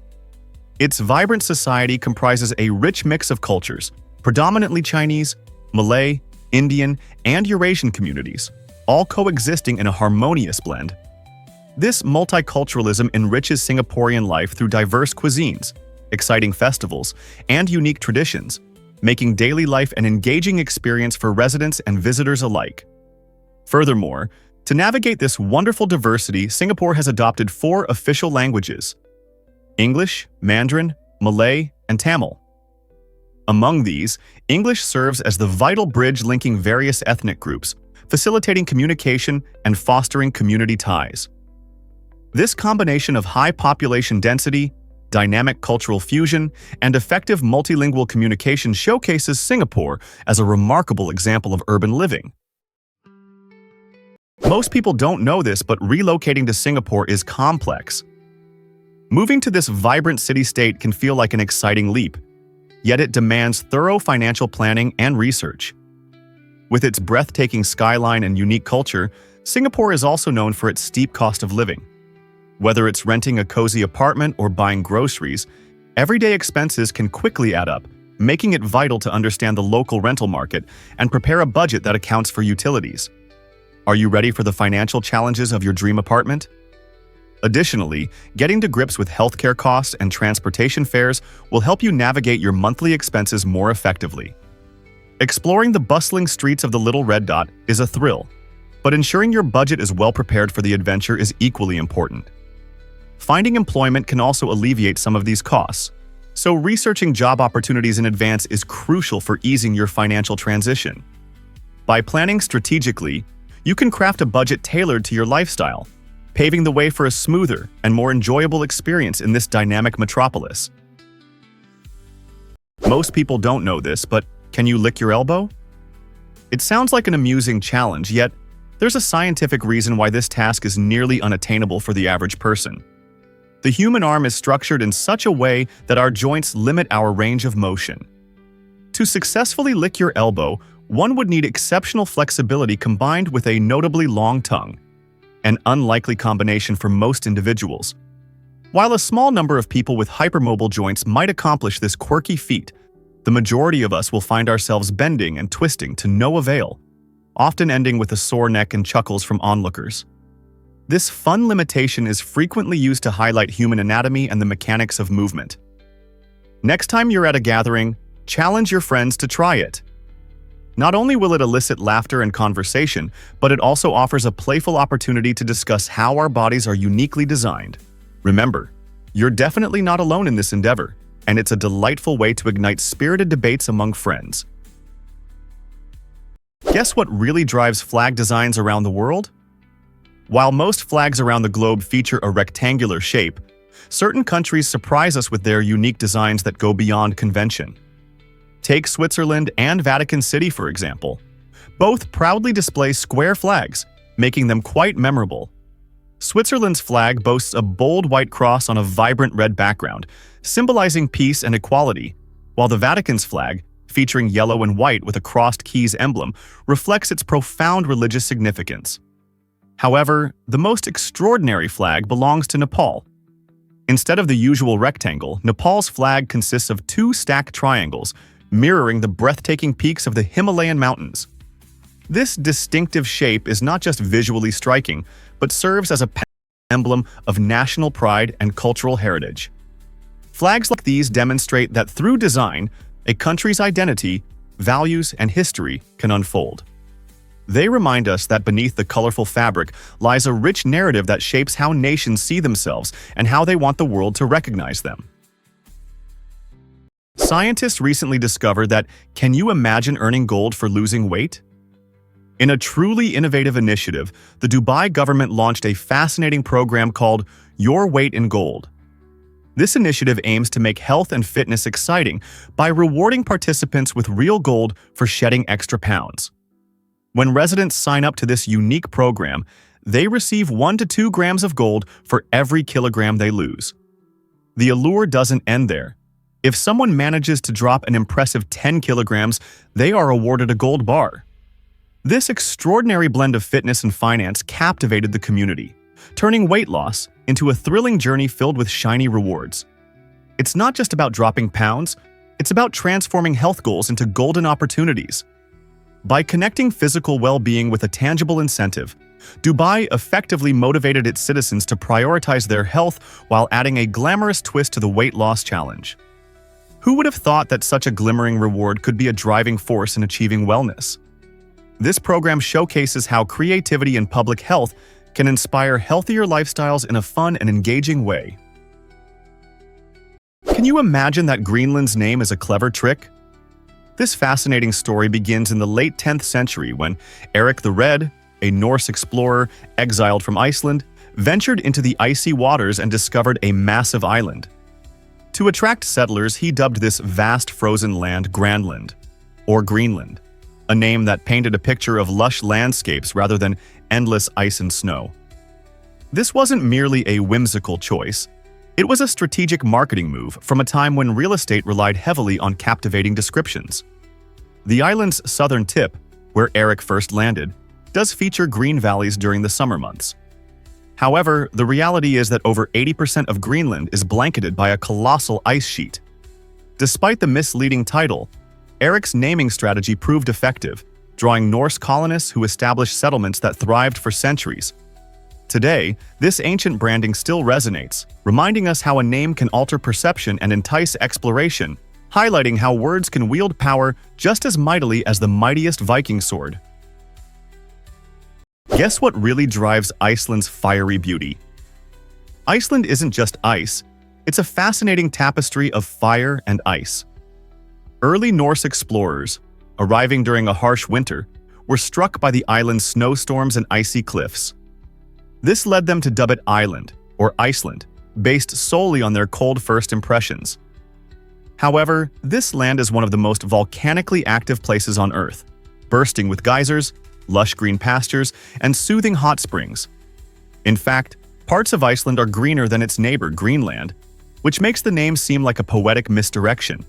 Its vibrant society comprises a rich mix of cultures, predominantly Chinese, Malay, Indian, and Eurasian communities, all coexisting in a harmonious blend. This multiculturalism enriches Singaporean life through diverse cuisines, exciting festivals, and unique traditions, making daily life an engaging experience for residents and visitors alike. Furthermore, to navigate this wonderful diversity, Singapore has adopted 4 official languages: English, Mandarin, Malay, and Tamil. Among these, English serves as the vital bridge linking various ethnic groups, facilitating communication and fostering community ties. This combination of high population density, dynamic cultural fusion, and effective multilingual communication showcases Singapore as a remarkable example of urban living. Most people don't know this, but relocating to Singapore is complex. Moving to this vibrant city-state can feel like an exciting leap, yet it demands thorough financial planning and research. With its breathtaking skyline and unique culture, Singapore is also known for its steep cost of living. Whether it's renting a cozy apartment or buying groceries, everyday expenses can quickly add up, making it vital to understand the local rental market and prepare a budget that accounts for utilities. Are you ready for the financial challenges of your dream apartment? Additionally, getting to grips with healthcare costs and transportation fares will help you navigate your monthly expenses more effectively. Exploring the bustling streets of the Little Red Dot is a thrill, but ensuring your budget is well prepared for the adventure is equally important. Finding employment can also alleviate some of these costs, so researching job opportunities in advance is crucial for easing your financial transition. By planning strategically, you can craft a budget tailored to your lifestyle, paving the way for a smoother and more enjoyable experience in this dynamic metropolis. Most people don't know this, but can you lick your elbow? It sounds like an amusing challenge, yet there's a scientific reason why this task is nearly unattainable for the average person. The human arm is structured in such a way that our joints limit our range of motion. To successfully lick your elbow, one would need exceptional flexibility combined with a notably long tongue, an unlikely combination for most individuals. While a small number of people with hypermobile joints might accomplish this quirky feat, the majority of us will find ourselves bending and twisting to no avail, often ending with a sore neck and chuckles from onlookers. This fun limitation is frequently used to highlight human anatomy and the mechanics of movement. Next time you're at a gathering, challenge your friends to try it. Not only will it elicit laughter and conversation, but it also offers a playful opportunity to discuss how our bodies are uniquely designed. Remember, you're definitely not alone in this endeavor, and it's a delightful way to ignite spirited debates among friends. Guess what really drives flag designs around the world? While most flags around the globe feature a rectangular shape, certain countries surprise us with their unique designs that go beyond convention. Take Switzerland and Vatican City, for example. Both proudly display square flags, making them quite memorable. Switzerland's flag boasts a bold white cross on a vibrant red background, symbolizing peace and equality, while the Vatican's flag, featuring yellow and white with a crossed keys emblem, reflects its profound religious significance. However, the most extraordinary flag belongs to Nepal. Instead of the usual rectangle, Nepal's flag consists of two stacked triangles, mirroring the breathtaking peaks of the Himalayan mountains. This distinctive shape is not just visually striking, but serves as a emblem of national pride and cultural heritage. Flags like these demonstrate that through design, a country's identity, values, and history can unfold. They remind us that beneath the colorful fabric lies a rich narrative that shapes how nations see themselves and how they want the world to recognize them. Scientists recently discovered that, can you imagine earning gold for losing weight? In a truly innovative initiative, the Dubai government launched a fascinating program called Your Weight in Gold. This initiative aims to make health and fitness exciting by rewarding participants with real gold for shedding extra pounds. When residents sign up to this unique program, they receive 1 to 2 grams of gold for every kilogram they lose. The allure doesn't end there. If someone manages to drop an impressive 10 kilograms, they are awarded a gold bar. This extraordinary blend of fitness and finance captivated the community, turning weight loss into a thrilling journey filled with shiny rewards. It's not just about dropping pounds, it's about transforming health goals into golden opportunities. By connecting physical well-being with a tangible incentive, Dubai effectively motivated its citizens to prioritize their health while adding a glamorous twist to the weight loss challenge. Who would have thought that such a glimmering reward could be a driving force in achieving wellness? This program showcases how creativity and public health can inspire healthier lifestyles in a fun and engaging way. Can you imagine that Greenland's name is a clever trick? This fascinating story begins in the late 10th century when Eric the Red, a Norse explorer exiled from Iceland, ventured into the icy waters and discovered a massive island. To attract settlers, he dubbed this vast frozen land Grandland, or Greenland, a name that painted a picture of lush landscapes rather than endless ice and snow. This wasn't merely a whimsical choice. It was a strategic marketing move from a time when real estate relied heavily on captivating descriptions. The island's southern tip, where Eric first landed, does feature green valleys during the summer months. However, the reality is that over 80% of Greenland is blanketed by a colossal ice sheet. Despite the misleading title, Eric's naming strategy proved effective, drawing Norse colonists who established settlements that thrived for centuries. Today, this ancient branding still resonates, reminding us how a name can alter perception and entice exploration, highlighting how words can wield power just as mightily as the mightiest Viking sword. Guess what really drives Iceland's fiery beauty? Iceland isn't just ice, it's a fascinating tapestry of fire and ice. Early Norse explorers, arriving during a harsh winter, were struck by the island's snowstorms and icy cliffs. This led them to dub it Island, or Iceland, based solely on their cold first impressions. However, this land is one of the most volcanically active places on Earth, bursting with geysers, lush green pastures, and soothing hot springs. In fact, Parts of Iceland are greener than its neighbor, Greenland, which makes the name seem like a poetic misdirection.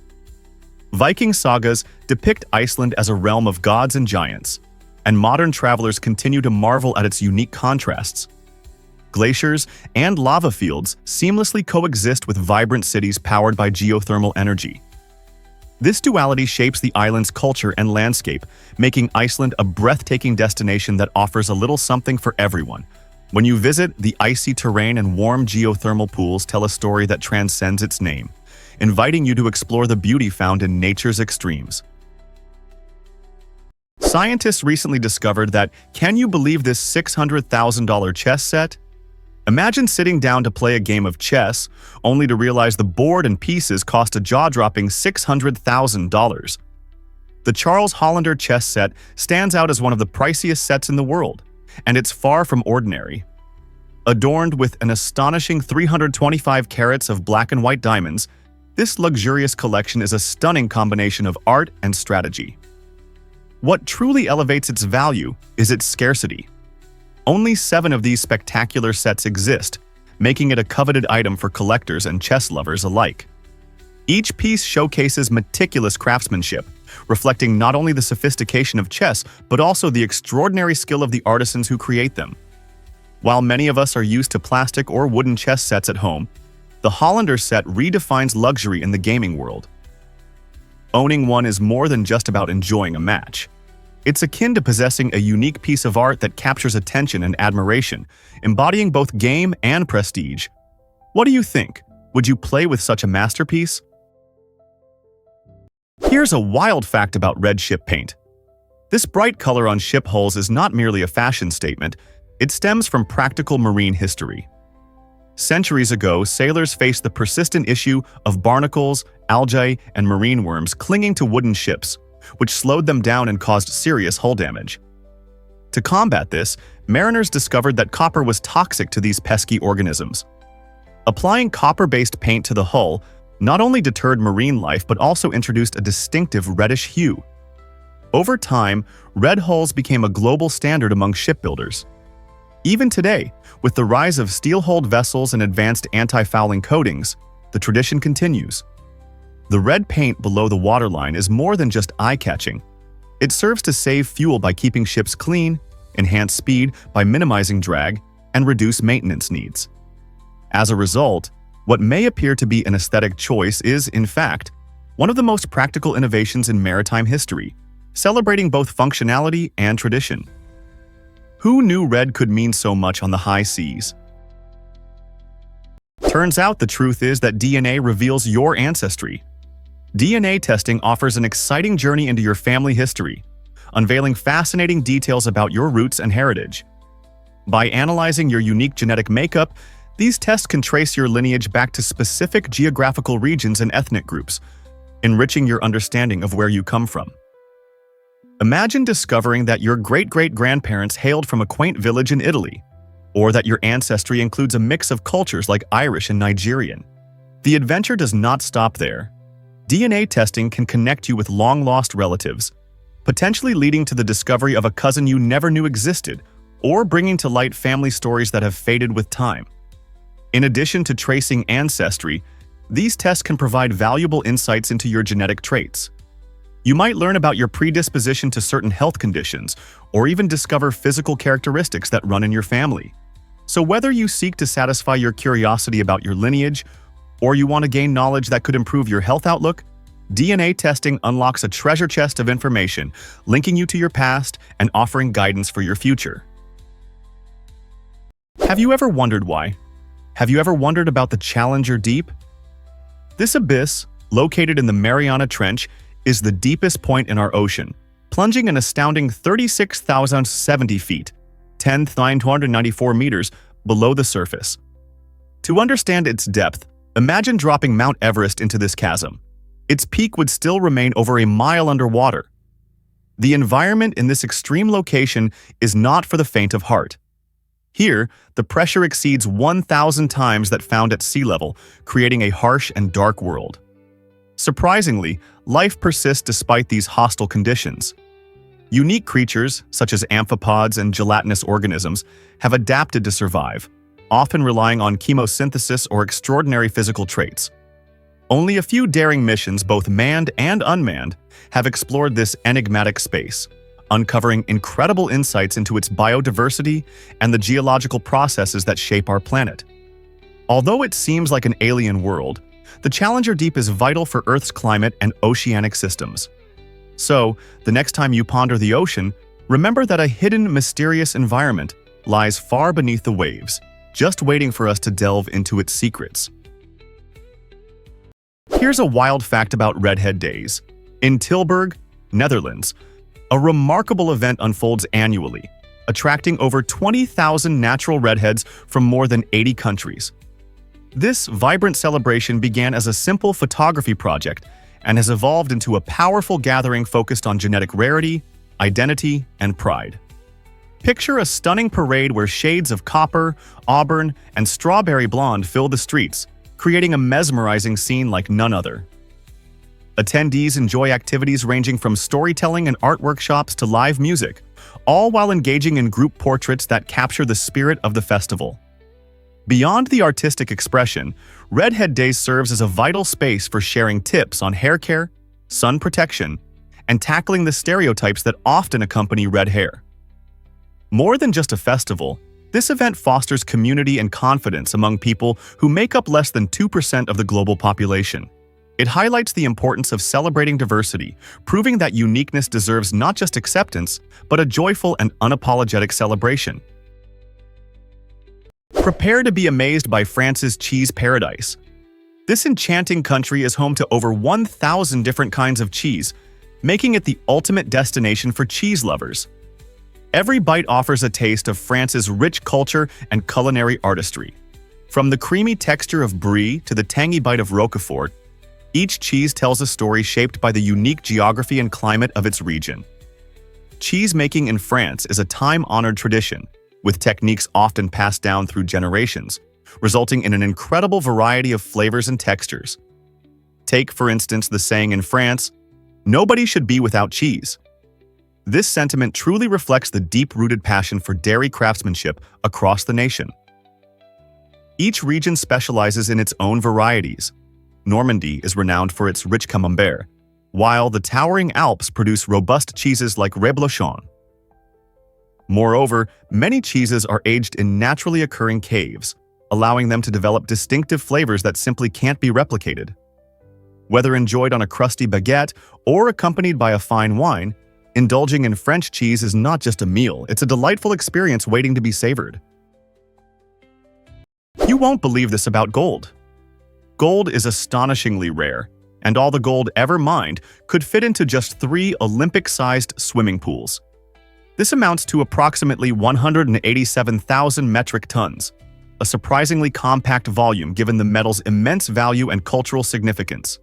Viking sagas depict Iceland as a realm of gods and giants, and modern travelers continue to marvel at its unique contrasts. Glaciers and lava fields seamlessly coexist with vibrant cities powered by geothermal energy. This duality shapes the island's culture and landscape, making Iceland a breathtaking destination that offers a little something for everyone. When you visit, the icy terrain and warm geothermal pools tell a story that transcends its name, inviting you to explore the beauty found in nature's extremes. Scientists recently discovered that, can you believe this $600,000 chess set? Imagine sitting down to play a game of chess, only to realize the board and pieces cost a jaw-dropping $600,000. The Charles Hollander chess set stands out as one of the priciest sets in the world, and it's far from ordinary. Adorned with an astonishing 325 carats of black and white diamonds, this luxurious collection is a stunning combination of art and strategy. What truly elevates its value is its scarcity. Only 7 of these spectacular sets exist, making it a coveted item for collectors and chess lovers alike. Each piece showcases meticulous craftsmanship, reflecting not only the sophistication of chess, but also the extraordinary skill of the artisans who create them. While many of us are used to plastic or wooden chess sets at home, the Hollander set redefines luxury in the gaming world. Owning one is more than just about enjoying a match. It's akin to possessing a unique piece of art that captures attention and admiration, embodying both game and prestige. What do you think? Would you play with such a masterpiece? Here's a wild fact about red ship paint. This bright color on ship hulls is not merely a fashion statement, it stems from practical marine history. Centuries ago, sailors faced the persistent issue of barnacles, algae, and marine worms clinging to wooden ships, which slowed them down and caused serious hull damage. To combat this, mariners discovered that copper was toxic to these pesky organisms. Applying copper-based paint to the hull not only deterred marine life but also introduced a distinctive reddish hue. Over time, red hulls became a global standard among shipbuilders. Even today, with the rise of steel-hulled vessels and advanced anti-fouling coatings, the tradition continues. The red paint below the waterline is more than just eye-catching. It serves to save fuel by keeping ships clean, enhance speed by minimizing drag, and reduce maintenance needs. As a result, what may appear to be an aesthetic choice is, in fact, one of the most practical innovations in maritime history, celebrating both functionality and tradition. Who knew red could mean so much on the high seas? Turns out the truth is that DNA reveals your ancestry. DNA testing offers an exciting journey into your family history, unveiling fascinating details about your roots and heritage. By analyzing your unique genetic makeup, these tests can trace your lineage back to specific geographical regions and ethnic groups, enriching your understanding of where you come from. Imagine discovering that your great-great-grandparents hailed from a quaint village in Italy, or that your ancestry includes a mix of cultures like Irish and Nigerian. The adventure does not stop there. DNA testing can connect you with long-lost relatives, potentially leading to the discovery of a cousin you never knew existed, or bringing to light family stories that have faded with time. In addition to tracing ancestry, these tests can provide valuable insights into your genetic traits. You might learn about your predisposition to certain health conditions, or even discover physical characteristics that run in your family. So whether you seek to satisfy your curiosity about your lineage, or you want to gain knowledge that could improve your health outlook, DNA testing unlocks a treasure chest of information, linking you to your past and offering guidance for your future. Have you ever wondered why? Have you ever wondered about the Challenger Deep? This abyss, located in the Mariana Trench, is the deepest point in our ocean, plunging an astounding 36,070 feet, 10,994 meters below the surface. To understand its depth, imagine dropping Mount Everest into this chasm. Its peak would still remain over a mile underwater. The environment in this extreme location is not for the faint of heart. Here, the pressure exceeds 1,000 times that found at sea level, creating a harsh and dark world. Surprisingly, life persists despite these hostile conditions. Unique creatures, such as amphipods and gelatinous organisms, have adapted to survive, often relying on chemosynthesis or extraordinary physical traits. Only a few daring missions, both manned and unmanned, have explored this enigmatic space, uncovering incredible insights into its biodiversity and the geological processes that shape our planet. Although it seems like an alien world, the Challenger Deep is vital for Earth's climate and oceanic systems. So, the next time you ponder the ocean, remember that a hidden, mysterious environment lies far beneath the waves, just waiting for us to delve into its secrets. Here's a wild fact about Redhead Days. In Tilburg, Netherlands, a remarkable event unfolds annually, attracting over 20,000 natural redheads from more than 80 countries. This vibrant celebration began as a simple photography project and has evolved into a powerful gathering focused on genetic rarity, identity, and pride. Picture a stunning parade where shades of copper, auburn, and strawberry blonde fill the streets, creating a mesmerizing scene like none other. Attendees enjoy activities ranging from storytelling and art workshops to live music, all while engaging in group portraits that capture the spirit of the festival. Beyond the artistic expression, Redhead Days serves as a vital space for sharing tips on hair care, sun protection, and tackling the stereotypes that often accompany red hair. More than just a festival, this event fosters community and confidence among people who make up less than 2% of the global population. It highlights the importance of celebrating diversity, proving that uniqueness deserves not just acceptance, but a joyful and unapologetic celebration. Prepare to be amazed by France's cheese paradise. This enchanting country is home to over 1,000 different kinds of cheese, making it the ultimate destination for cheese lovers. Every bite offers a taste of France's rich culture and culinary artistry. From the creamy texture of brie to the tangy bite of Roquefort, each cheese tells a story shaped by the unique geography and climate of its region. Cheese making in France is a time-honored tradition, with techniques often passed down through generations, resulting in an incredible variety of flavors and textures. Take, for instance, the saying in France, "Nobody should be without cheese." This sentiment truly reflects the deep-rooted passion for dairy craftsmanship across the nation. Each region specializes in its own varieties. Normandy is renowned for its rich camembert, while the towering Alps produce robust cheeses like Reblochon. Moreover, many cheeses are aged in naturally occurring caves, allowing them to develop distinctive flavors that simply can't be replicated. Whether enjoyed on a crusty baguette or accompanied by a fine wine, indulging in French cheese is not just a meal, it's a delightful experience waiting to be savored. You won't believe this about gold. Gold is astonishingly rare, and all the gold ever mined could fit into just 3 Olympic-sized swimming pools. This amounts to approximately 187,000 metric tons, a surprisingly compact volume given the metal's immense value and cultural significance.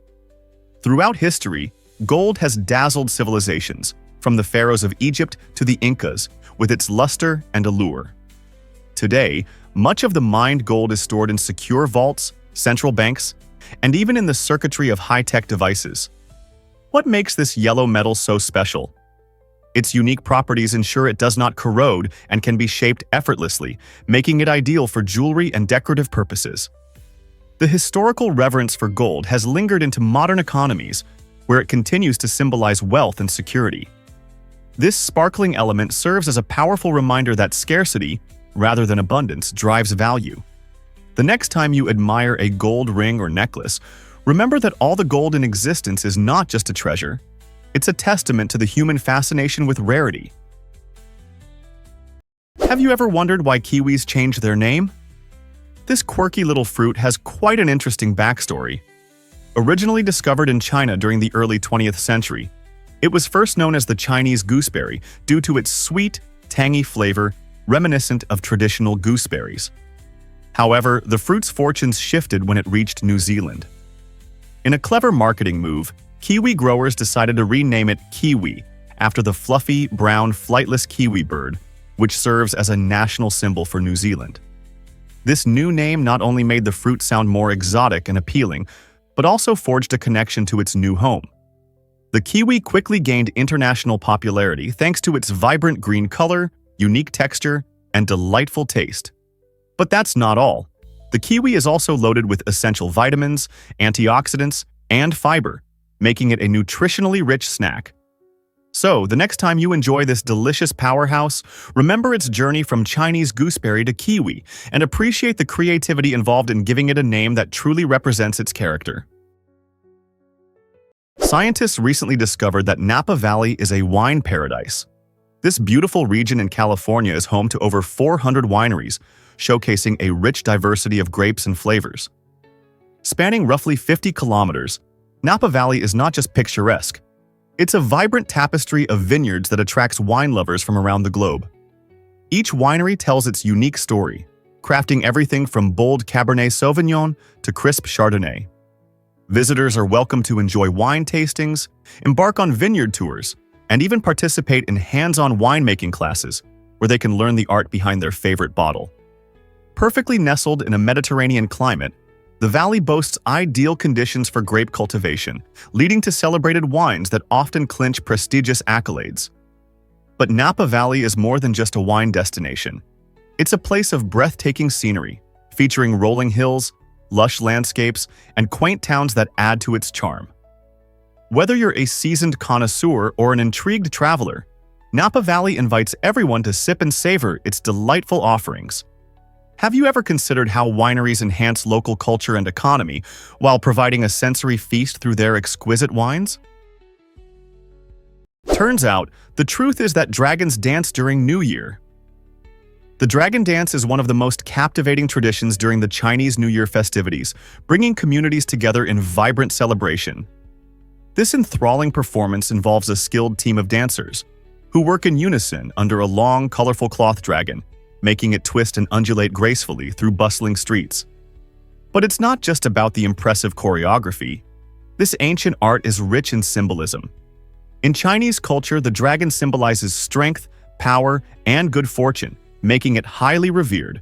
Throughout history, gold has dazzled civilizations, from the pharaohs of Egypt to the Incas, with its luster and allure. Today, much of the mined gold is stored in secure vaults, central banks, and even in the circuitry of high-tech devices. What makes this yellow metal so special? Its unique properties ensure it does not corrode and can be shaped effortlessly, making it ideal for jewelry and decorative purposes. The historical reverence for gold has lingered into modern economies, where it continues to symbolize wealth and security. This sparkling element serves as a powerful reminder that scarcity, rather than abundance, drives value. The next time you admire a gold ring or necklace, remember that all the gold in existence is not just a treasure. It's a testament to the human fascination with rarity. Have you ever wondered why kiwis changed their name? This quirky little fruit has quite an interesting backstory. Originally discovered in China during the early 20th century, it was first known as the Chinese gooseberry due to its sweet, tangy flavor reminiscent of traditional gooseberries. However, the fruit's fortunes shifted when it reached New Zealand. In a clever marketing move, kiwi growers decided to rename it kiwi after the fluffy, brown, flightless kiwi bird, which serves as a national symbol for New Zealand. This new name not only made the fruit sound more exotic and appealing, but also forged a connection to its new home. The kiwi quickly gained international popularity thanks to its vibrant green color, unique texture, and delightful taste. But that's not all. The kiwi is also loaded with essential vitamins, antioxidants, and fiber, making it a nutritionally rich snack. So, the next time you enjoy this delicious powerhouse, remember its journey from Chinese gooseberry to kiwi and appreciate the creativity involved in giving it a name that truly represents its character. Scientists recently discovered that Napa Valley is a wine paradise. This beautiful region in California is home to over 400 wineries, showcasing a rich diversity of grapes and flavors. Spanning roughly 50 kilometers, Napa Valley is not just picturesque. It's a vibrant tapestry of vineyards that attracts wine lovers from around the globe. Each winery tells its unique story, crafting everything from bold Cabernet Sauvignon to crisp Chardonnay. Visitors are welcome to enjoy wine tastings, embark on vineyard tours, and even participate in hands-on winemaking classes where they can learn the art behind their favorite bottle. Perfectly nestled in a Mediterranean climate, the valley boasts ideal conditions for grape cultivation, leading to celebrated wines that often clinch prestigious accolades. But Napa Valley is more than just a wine destination. It's a place of breathtaking scenery, featuring rolling hills, lush landscapes, and quaint towns that add to its charm. Whether you're a seasoned connoisseur or an intrigued traveler, Napa Valley invites everyone to sip and savor its delightful offerings. Have you ever considered how wineries enhance local culture and economy while providing a sensory feast through their exquisite wines? Turns out, the truth is that dragons dance during New Year. The dragon dance is one of the most captivating traditions during the Chinese New Year festivities, bringing communities together in vibrant celebration. This enthralling performance involves a skilled team of dancers who work in unison under a long, colorful cloth dragon, making it twist and undulate gracefully through bustling streets. But it's not just about the impressive choreography. This ancient art is rich in symbolism. In Chinese culture, the dragon symbolizes strength, power, and good fortune, making it highly revered.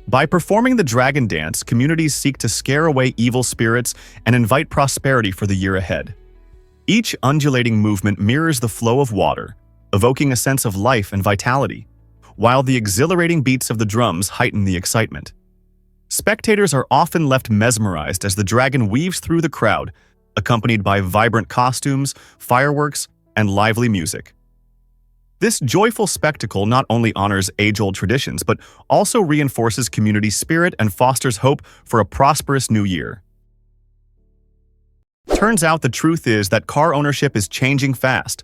By performing the dragon dance, communities seek to scare away evil spirits and invite prosperity for the year ahead. Each undulating movement mirrors the flow of water, evoking a sense of life and vitality, while the exhilarating beats of the drums heighten the excitement. Spectators are often left mesmerized as the dragon weaves through the crowd, accompanied by vibrant costumes, fireworks, and lively music. This joyful spectacle not only honors age-old traditions, but also reinforces community spirit and fosters hope for a prosperous new year. Turns out the truth is that car ownership is changing fast.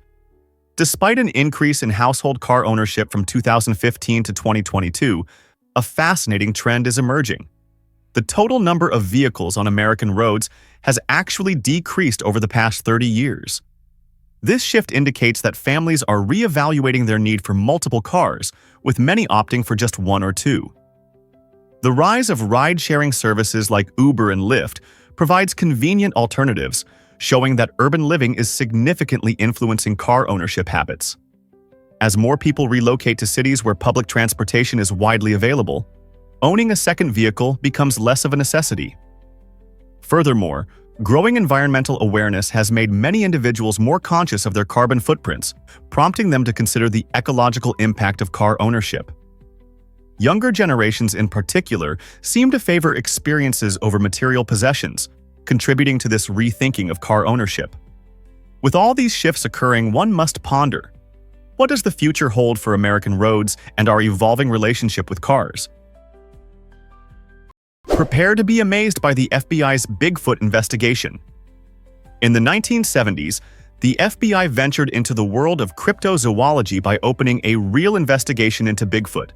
Despite an increase in household car ownership from 2015 to 2022, a fascinating trend is emerging. The total number of vehicles on American roads has actually decreased over the past 30 years. This shift indicates that families are reevaluating their need for multiple cars, with many opting for just one or two. The rise of ride-sharing services like Uber and Lyft provides convenient alternatives, showing that urban living is significantly influencing car ownership habits. As more people relocate to cities where public transportation is widely available, owning a second vehicle becomes less of a necessity. Furthermore, growing environmental awareness has made many individuals more conscious of their carbon footprints, prompting them to consider the ecological impact of car ownership. Younger generations in particular seem to favor experiences over material possessions, contributing to this rethinking of car ownership. With all these shifts occurring, one must ponder: what does the future hold for American roads and our evolving relationship with cars? Prepare to be amazed by the FBI's Bigfoot investigation. In the 1970s, the FBI ventured into the world of cryptozoology by opening a real investigation into Bigfoot,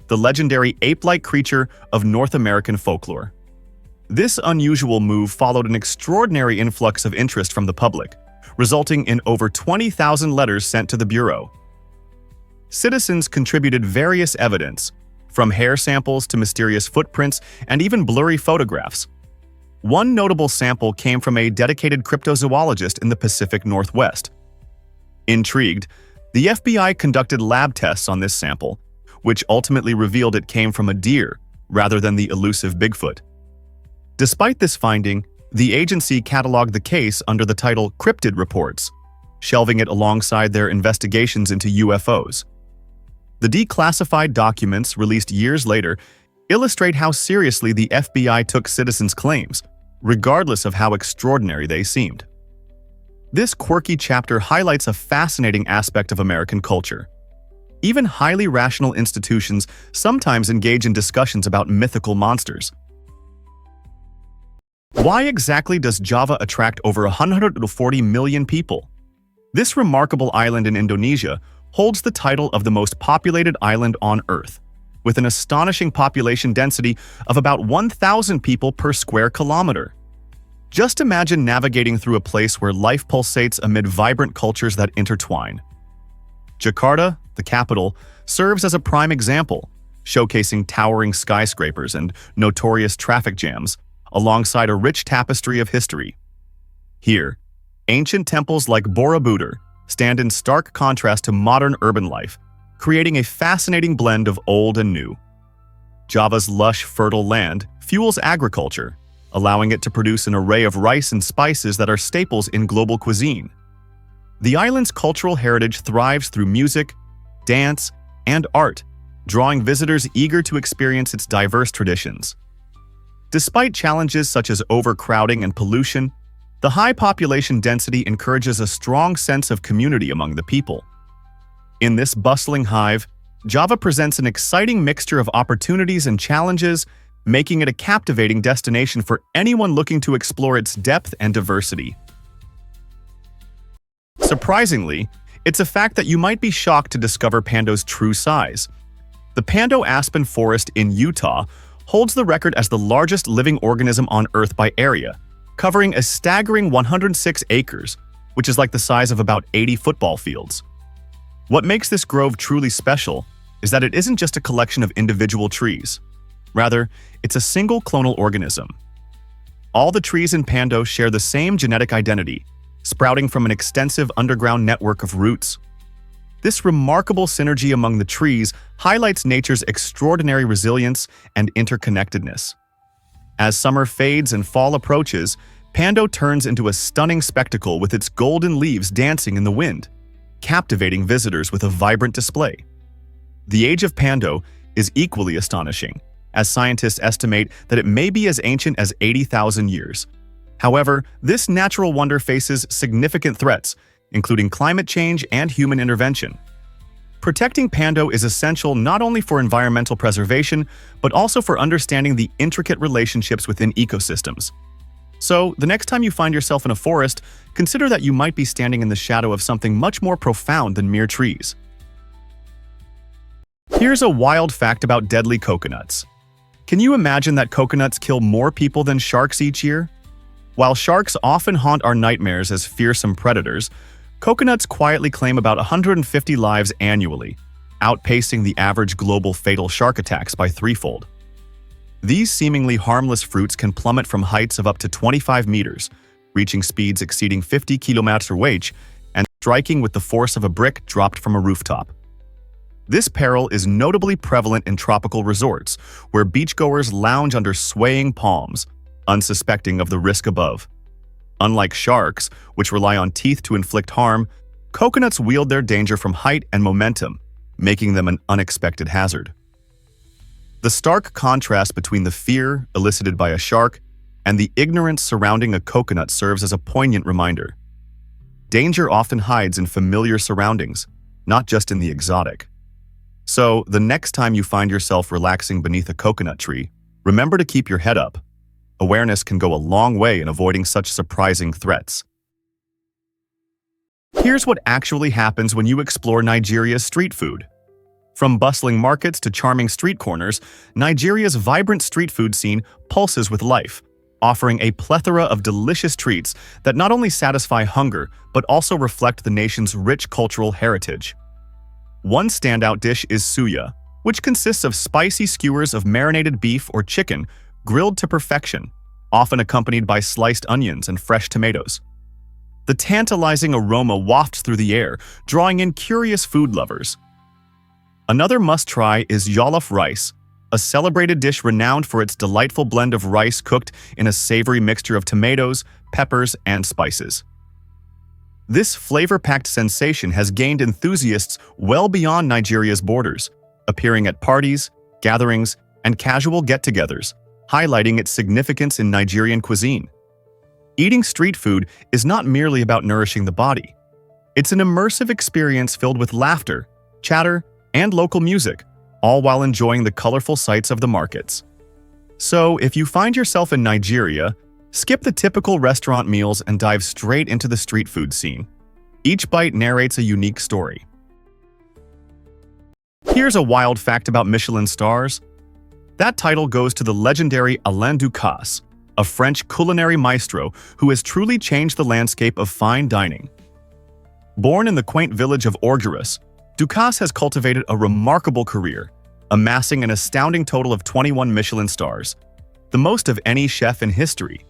the legendary ape-like creature of North American folklore. This unusual move followed an extraordinary influx of interest from the public, resulting in over 20,000 letters sent to the Bureau. Citizens contributed various evidence, from hair samples to mysterious footprints and even blurry photographs. One notable sample came from a dedicated cryptozoologist in the Pacific Northwest. Intrigued, the FBI conducted lab tests on this sample, which ultimately revealed it came from a deer rather than the elusive Bigfoot. Despite this finding, the agency cataloged the case under the title Cryptid Reports, shelving it alongside their investigations into UFOs. The declassified documents, released years later, illustrate how seriously the FBI took citizens' claims, regardless of how extraordinary they seemed. This quirky chapter highlights a fascinating aspect of American culture. Even highly rational institutions sometimes engage in discussions about mythical monsters. Why exactly does Java attract over 140 million people? This remarkable island in Indonesia holds the title of the most populated island on Earth, with an astonishing population density of about 1,000 people per square kilometer. Just imagine navigating through a place where life pulsates amid vibrant cultures that intertwine. Jakarta, the capital, serves as a prime example, showcasing towering skyscrapers and notorious traffic jams, alongside a rich tapestry of history. Here, ancient temples like Borobudur stand in stark contrast to modern urban life, creating a fascinating blend of old and new. Java's lush, fertile land fuels agriculture, allowing it to produce an array of rice and spices that are staples in global cuisine. The island's cultural heritage thrives through music, dance, and art, drawing visitors eager to experience its diverse traditions. Despite challenges such as overcrowding and pollution, the high population density encourages a strong sense of community among the people. In this bustling hive, Java presents an exciting mixture of opportunities and challenges, making it a captivating destination for anyone looking to explore its depth and diversity. Surprisingly, it's a fact that you might be shocked to discover Pando's true size. The Pando aspen forest in Utah holds the record as the largest living organism on Earth by area, covering a staggering 106 acres, which is like the size of about 80 football fields. What makes this grove truly special is that it isn't just a collection of individual trees. Rather, it's a single clonal organism. All the trees in Pando share the same genetic identity, sprouting from an extensive underground network of roots. This remarkable synergy among the trees highlights nature's extraordinary resilience and interconnectedness. As summer fades and fall approaches, Pando turns into a stunning spectacle with its golden leaves dancing in the wind, captivating visitors with a vibrant display. The age of Pando is equally astonishing, as scientists estimate that it may be as ancient as 80,000 years. However, this natural wonder faces significant threats, including climate change and human intervention. Protecting Pando is essential not only for environmental preservation, but also for understanding the intricate relationships within ecosystems. So, the next time you find yourself in a forest, consider that you might be standing in the shadow of something much more profound than mere trees. Here's a wild fact about deadly coconuts. Can you imagine that coconuts kill more people than sharks each year? While sharks often haunt our nightmares as fearsome predators, coconuts quietly claim about 150 lives annually, outpacing the average global fatal shark attacks by threefold. These seemingly harmless fruits can plummet from heights of up to 25 meters, reaching speeds exceeding 50 km/h and striking with the force of a brick dropped from a rooftop. This peril is notably prevalent in tropical resorts, where beachgoers lounge under swaying palms, unsuspecting of the risk above. Unlike sharks, which rely on teeth to inflict harm, coconuts wield their danger from height and momentum, making them an unexpected hazard. The stark contrast between the fear elicited by a shark and the ignorance surrounding a coconut serves as a poignant reminder. Danger often hides in familiar surroundings, not just in the exotic. So, the next time you find yourself relaxing beneath a coconut tree, remember to keep your head up. Awareness can go a long way in avoiding such surprising threats. Here's what actually happens when you explore Nigeria's street food. From bustling markets to charming street corners, Nigeria's vibrant street food scene pulses with life, offering a plethora of delicious treats that not only satisfy hunger but also reflect the nation's rich cultural heritage. One standout dish is suya, which consists of spicy skewers of marinated beef or chicken grilled to perfection, often accompanied by sliced onions and fresh tomatoes. The tantalizing aroma wafts through the air, drawing in curious food lovers. Another must-try is jollof rice, a celebrated dish renowned for its delightful blend of rice cooked in a savory mixture of tomatoes, peppers, and spices. This flavor-packed sensation has gained enthusiasts well beyond Nigeria's borders, appearing at parties, gatherings, and casual get-togethers, highlighting its significance in Nigerian cuisine. Eating street food is not merely about nourishing the body. It's an immersive experience filled with laughter, chatter, and local music, all while enjoying the colorful sights of the markets. So, if you find yourself in Nigeria, skip the typical restaurant meals and dive straight into the street food scene. Each bite narrates a unique story. Here's a wild fact about Michelin stars. That title goes to the legendary Alain Ducasse, a French culinary maestro who has truly changed the landscape of fine dining. Born in the quaint village of Orgueras, Ducasse has cultivated a remarkable career, amassing an astounding total of 21 Michelin stars, the most of any chef in history.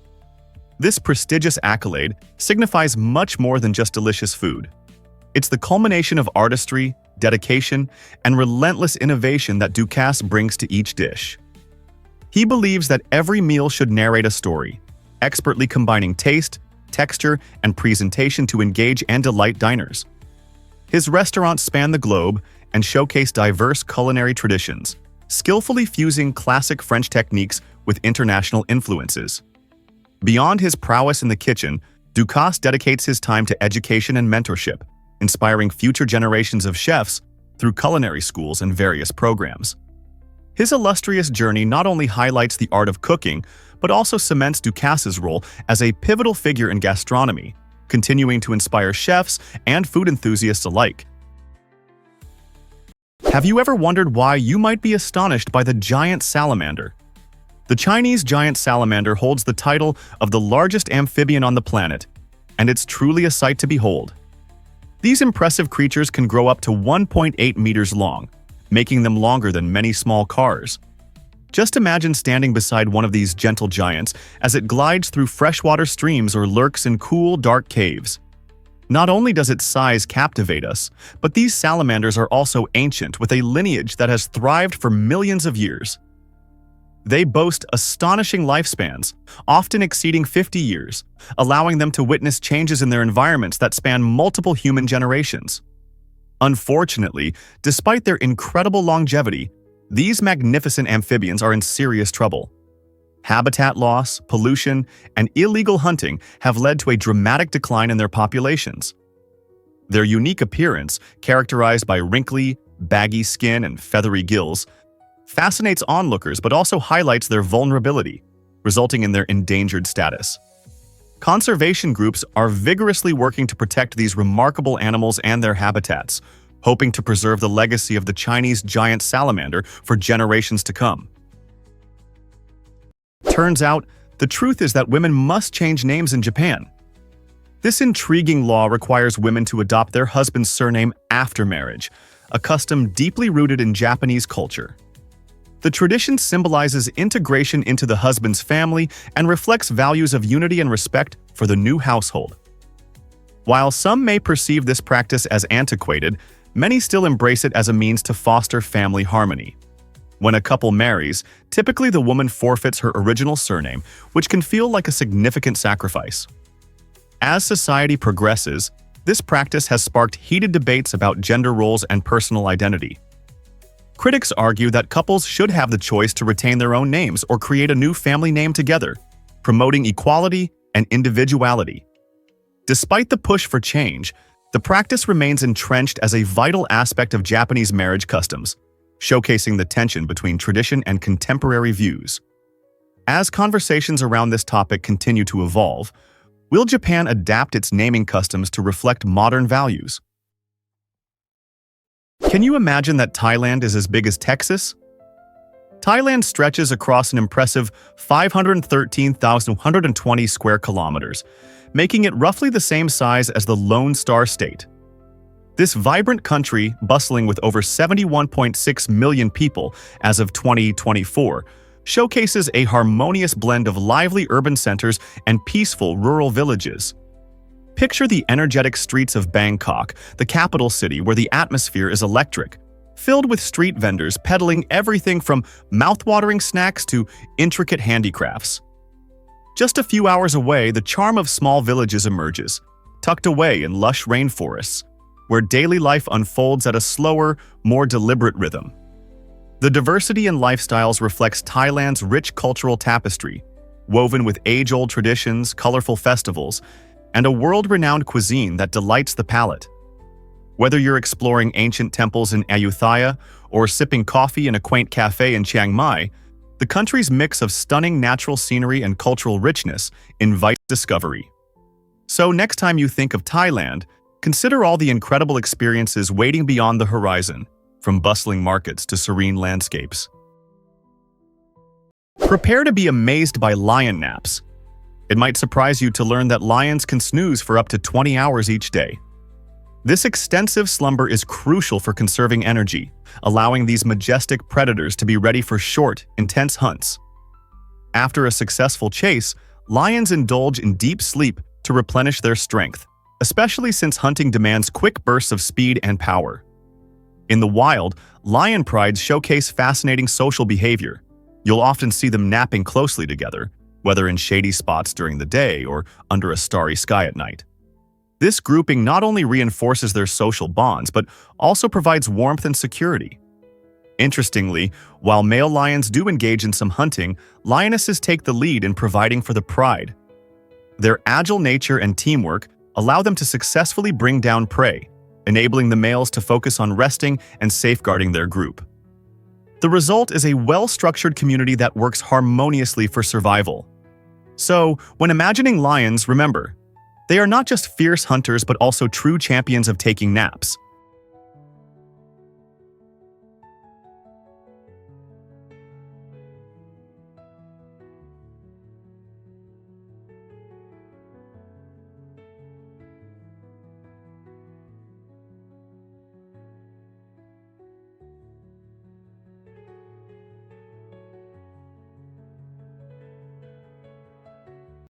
This prestigious accolade signifies much more than just delicious food. It's the culmination of artistry, dedication, and relentless innovation that Ducasse brings to each dish. He believes that every meal should narrate a story, expertly combining taste, texture, and presentation to engage and delight diners. His restaurants span the globe and showcase diverse culinary traditions, skillfully fusing classic French techniques with international influences. Beyond his prowess in the kitchen, Ducasse dedicates his time to education and mentorship, inspiring future generations of chefs through culinary schools and various programs. His illustrious journey not only highlights the art of cooking, but also cements Ducasse's role as a pivotal figure in gastronomy, continuing to inspire chefs and food enthusiasts alike. Have you ever wondered why you might be astonished by the giant salamander? The Chinese giant salamander holds the title of the largest amphibian on the planet, and it's truly a sight to behold. These impressive creatures can grow up to 1.8 meters long, making them longer than many small cars. Just imagine standing beside one of these gentle giants as it glides through freshwater streams or lurks in cool, dark caves. Not only does its size captivate us, but these salamanders are also ancient with a lineage that has thrived for millions of years. They boast astonishing lifespans, often exceeding 50 years, allowing them to witness changes in their environments that span multiple human generations. Unfortunately, despite their incredible longevity, these magnificent amphibians are in serious trouble. Habitat loss, pollution, and illegal hunting have led to a dramatic decline in their populations. Their unique appearance, characterized by wrinkly, baggy skin and feathery gills, fascinates onlookers but also highlights their vulnerability, resulting in their endangered status. Conservation groups are vigorously working to protect these remarkable animals and their habitats, hoping to preserve the legacy of the Chinese giant salamander for generations to come. Turns out, the truth is that women must change names in Japan. This intriguing law requires women to adopt their husband's surname after marriage, a custom deeply rooted in Japanese culture. The tradition symbolizes integration into the husband's family and reflects values of unity and respect for the new household. While some may perceive this practice as antiquated, many still embrace it as a means to foster family harmony. When a couple marries, typically the woman forfeits her original surname, which can feel like a significant sacrifice. As society progresses, this practice has sparked heated debates about gender roles and personal identity. Critics argue that couples should have the choice to retain their own names or create a new family name together, promoting equality and individuality. Despite the push for change, the practice remains entrenched as a vital aspect of Japanese marriage customs, showcasing the tension between tradition and contemporary views. As conversations around this topic continue to evolve, will Japan adapt its naming customs to reflect modern values? Can you imagine that Thailand is as big as Texas? Thailand stretches across an impressive 513,120 square kilometers, making it roughly the same size as the Lone Star State. This vibrant country, bustling with over 71.6 million people as of 2024, showcases a harmonious blend of lively urban centers and peaceful rural villages. Picture the energetic streets of Bangkok, the capital city where the atmosphere is electric, filled with street vendors peddling everything from mouth-watering snacks to intricate handicrafts. Just a few hours away, the charm of small villages emerges, tucked away in lush rainforests, where daily life unfolds at a slower, more deliberate rhythm. The diversity in lifestyles reflects Thailand's rich cultural tapestry, woven with age-old traditions, colorful festivals, and a world-renowned cuisine that delights the palate. Whether you're exploring ancient temples in Ayutthaya or sipping coffee in a quaint cafe in Chiang Mai, the country's mix of stunning natural scenery and cultural richness invites discovery. So next time you think of Thailand, consider all the incredible experiences waiting beyond the horizon, from bustling markets to serene landscapes. Prepare to be amazed by lion naps. It might surprise you to learn that lions can snooze for up to 20 hours each day. This extensive slumber is crucial for conserving energy, allowing these majestic predators to be ready for short, intense hunts. After a successful chase, lions indulge in deep sleep to replenish their strength, especially since hunting demands quick bursts of speed and power. In the wild, lion prides showcase fascinating social behavior. You'll often see them napping closely together, whether in shady spots during the day or under a starry sky at night. This grouping not only reinforces their social bonds, but also provides warmth and security. Interestingly, while male lions do engage in some hunting, lionesses take the lead in providing for the pride. Their agile nature and teamwork allow them to successfully bring down prey, enabling the males to focus on resting and safeguarding their group. The result is a well-structured community that works harmoniously for survival. So, when imagining lions, remember, they are not just fierce hunters but also true champions of taking naps.